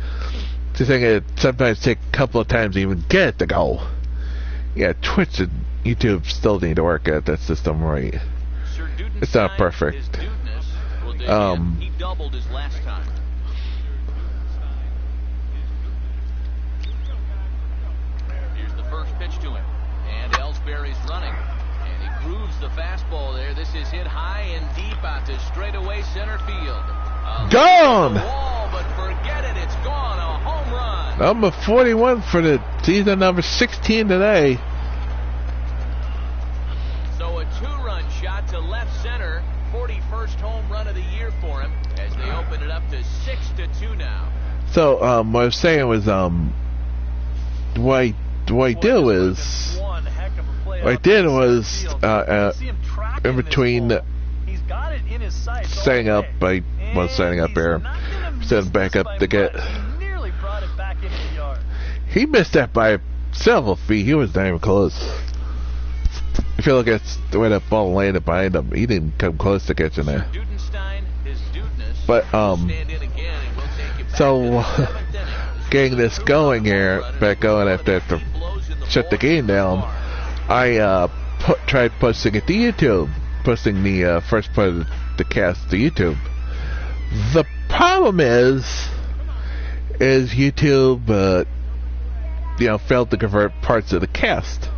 just thing it sometimes take a couple of times to even get it to go. Yeah, Twitch and YouTube still need to work at that system right. It's not perfect. He doubled his last time. Here's the first pitch to him, and Ellsbury's running, and he grooves the fastball there. This is hit high and deep out to straightaway center field. Gone. Wall, but forget it, it's gone. A home run. Number 41 for the season, number 16 today. So a two-run shot to left center. 41st home run of the year for him as they open it up to 6-2 now. So what I was saying was what I did was in between setting up, I was setting up here, setting back up to get. He missed that by several feet. He was not even close. I feel like it's the way that ball landed behind him. He didn't come close to catching that. But so getting this going here, back going after to shut the game down, I tried posting it to YouTube, posting the first part of the cast to YouTube. The problem is YouTube, failed to convert parts of the cast.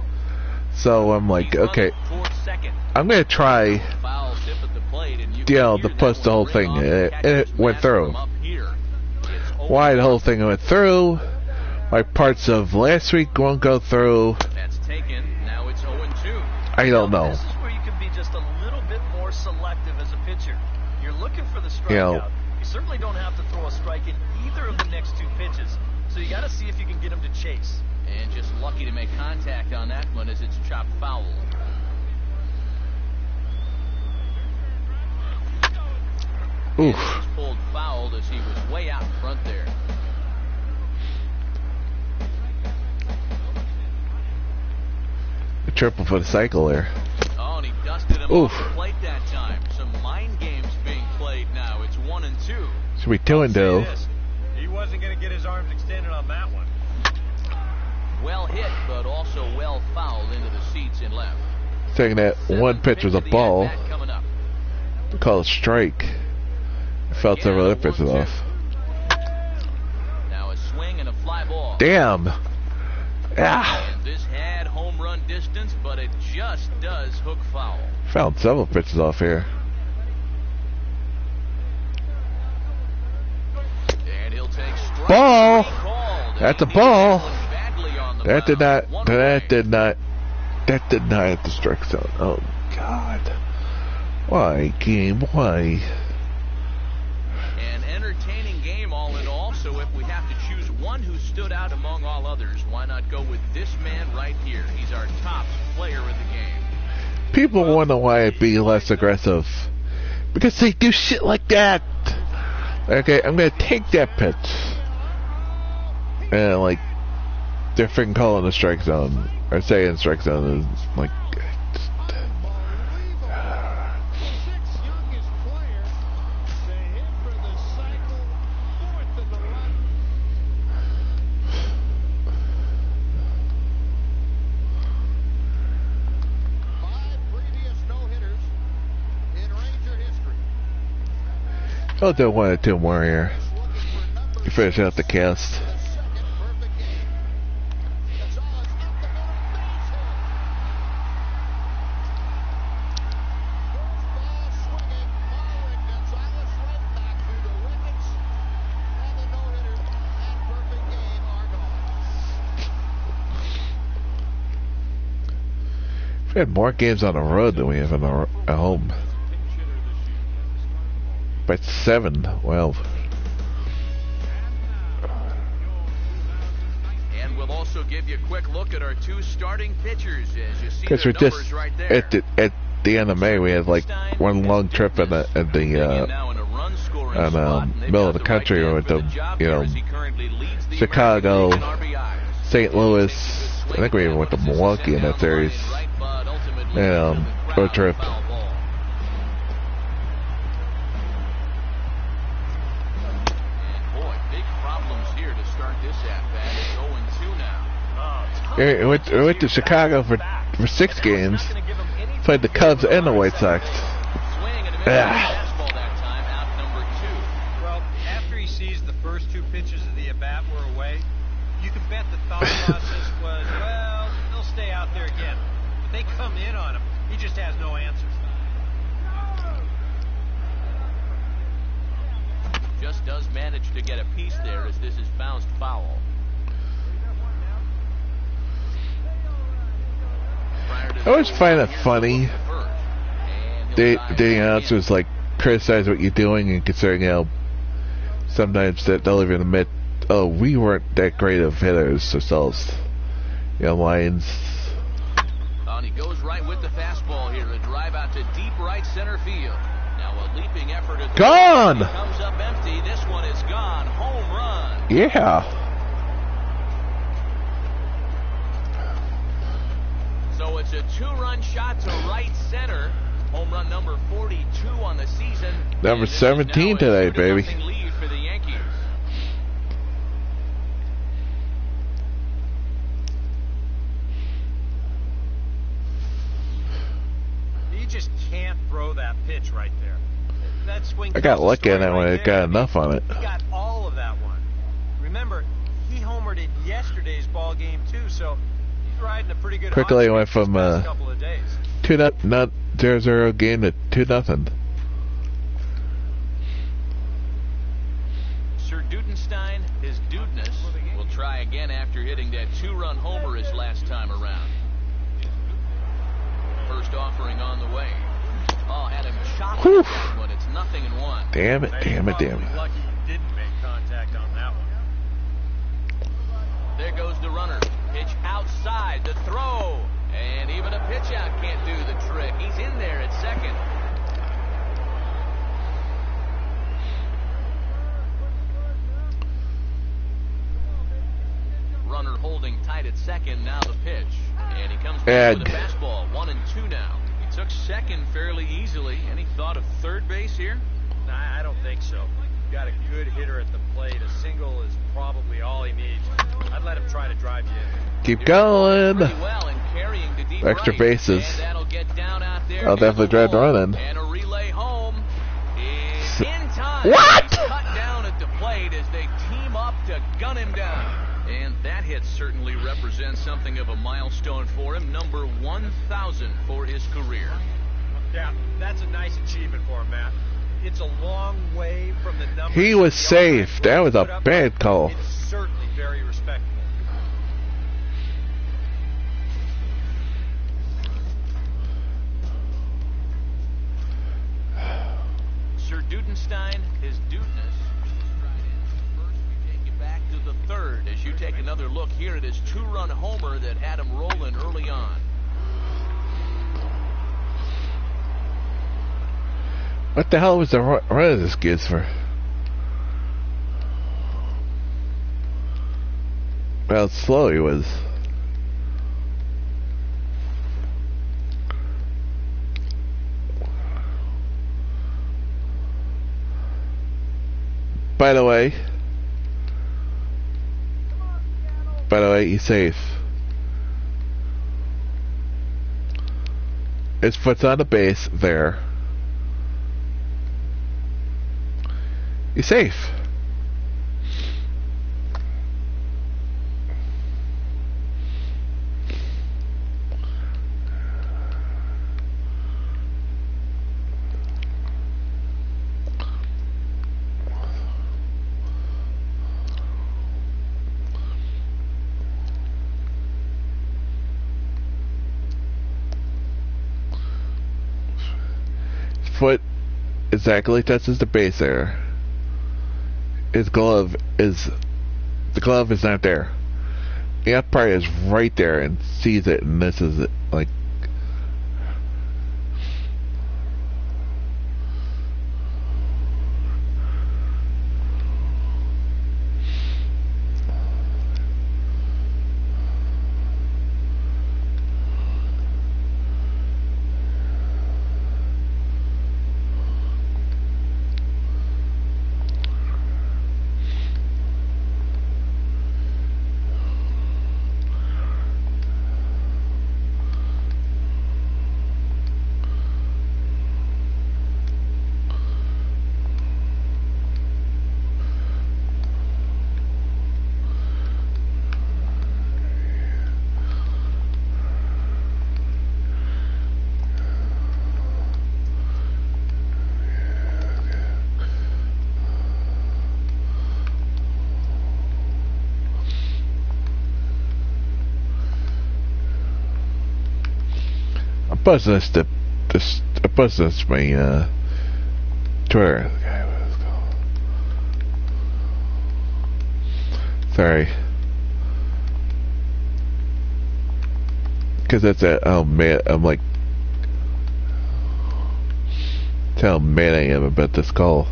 So I'm like, okay, I'm gonna try, to post the whole thing, and it went through. Why the whole thing went through? Why parts of last week won't go through? I don't know. This is where you can be just a little bit more selective as a pitcher. You're looking for the strikeout. You certainly don't have to throw a strike in either of the next two pitches. So you got to see if you can get him to chase. And just lucky to make contact on that one as it's chopped foul. Oof. He's pulled foul as he was way out in front there. A triple for the cycle there. Oh, and he dusted him off the plate that time. Some mind games being played now. It's 1-2. Should be 2-2. He wasn't going to get his arms extended on that one. Well hit, but also well fouled into the seats in left. Saying that one pitch was a ball. We call it a strike. I felt several other pitches off. Now a swing and a fly ball. Damn. Ah. And this had home run distance, but it just does hook foul. Found several pitches off here. And he'll take strike. Ball. That's a ball. That did not hit the strike zone. Oh God. Why, game? Why? An entertaining game all in all, so if we have to choose one who stood out among all others, why not go with this man right here? He's our top player of the game. People wonder why I'd be less aggressive. Because they do shit like that. Okay, I'm gonna take that pitch. And like, they're freaking calling the strike zone. Or saying strike zone is like... I'll do 1 or 2 more here. You finish out the cast. We've had more games on the road than we have at home. By 7, well. And we'll also give you a quick look at our 2 starting pitchers as you see Because their we're numbers just right there. at the end of May, we had like one long trip in the middle of the country. We went to Chicago, St. Louis. I think we even went to Milwaukee in that series. And road trip. We went to Chicago for 6 games. Played the Cubs and the White Sox. Well, after he sees the first 2 pitches of the at-bat were away, you can bet the thought process was, well, they'll stay out there again. But they come in on him. He just has no answers. Just does manage to get a piece there as this is bounced foul. I always find it funny. The announcers like criticize what you're doing and considering how sometimes they'll even admit, oh, we weren't that great of hitters ourselves. Lions. And he goes right with the fastball here. A drive out to deep right center field. Now a leaping effort at the gone. Comes up empty. This one is gone. Home run. Yeah. So it's a 2-run shot to right center. Home run number 42 on the season. Number 17 today, baby. Lead for the Yankees. You just can't throw that pitch right there. That swing. I got lucky on that one. It got enough on it. He got all of that one. Remember, he homered in yesterday's ball game too, so he's riding a pretty good. Quickly went from couple of days. 2-0 game to 2-0. Sir Dudenstein, his dudeness, will try again after hitting that 2-run homer his last time around. First offering on the way. Oh, had him chopped when it's 0-1. Damn it, damn it, damn it. Lucky he didn't make contact on that one. There goes the runner. Pitch outside, the throw. And even a pitch out can't do the trick. He's in there at second. Runner holding tight at second, now the pitch. And he comes back with a fastball, 1-2 now. He took second fairly easily. Any thought of third base here? Nah, I don't think so. You've got a good hitter at the plate. A single is probably all he needs. I'd let him try to drive you in. Keep going. Extra bases. I'll definitely drive the run in. And a relay home is in time. What? Cut down at the plate as they team up to gun him down. And that hit certainly represents something of a milestone for him. Number 1,000 for his career. Yeah, that's a nice achievement for him, Matt. It's a long way from the numbers. He was safe. That was a bad call. It's certainly very respectable. Sir Dudenstein, his dudeness. First, we take you back to the third as you take another look here at his 2-run homer that had him rolling early on. What the hell was the run of this kid for? Well, slow he was. By the way, he's safe. His foot's on the base there. He's safe. foot exactly touches the base there. The glove is not there. The umpire is right there and sees it and misses it. Like, I posted this my Twitter. Sorry, because that's it. Oh man, I'm like, that's how mad I am about this call.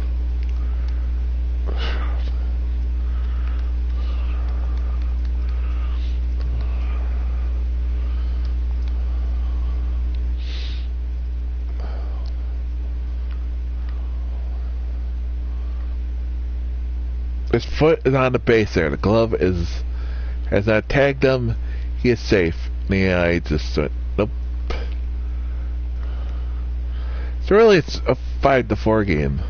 His foot is on the base there. The glove has not tagged him. He is safe. Yeah, I just went, nope. So really, it's a 5-4 game.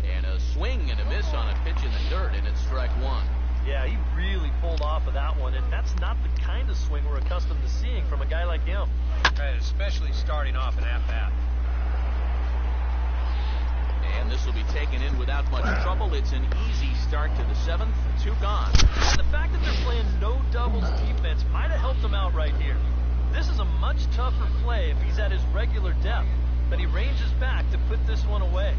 And a swing and a miss on a pitch in the dirt, and it's strike one. Yeah, he really pulled off of that one, and that's not the kind of swing we're accustomed to seeing from a guy like him. Right, especially starting off an at-bat. And this will be taken in without much trouble. It's an easy start to the 7th. 2 gone. And the fact that they're playing no doubles defense might have helped him out right here. This is a much tougher play if he's at his regular depth, but he ranges back to put this one away.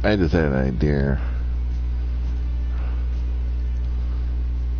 I just had an idea.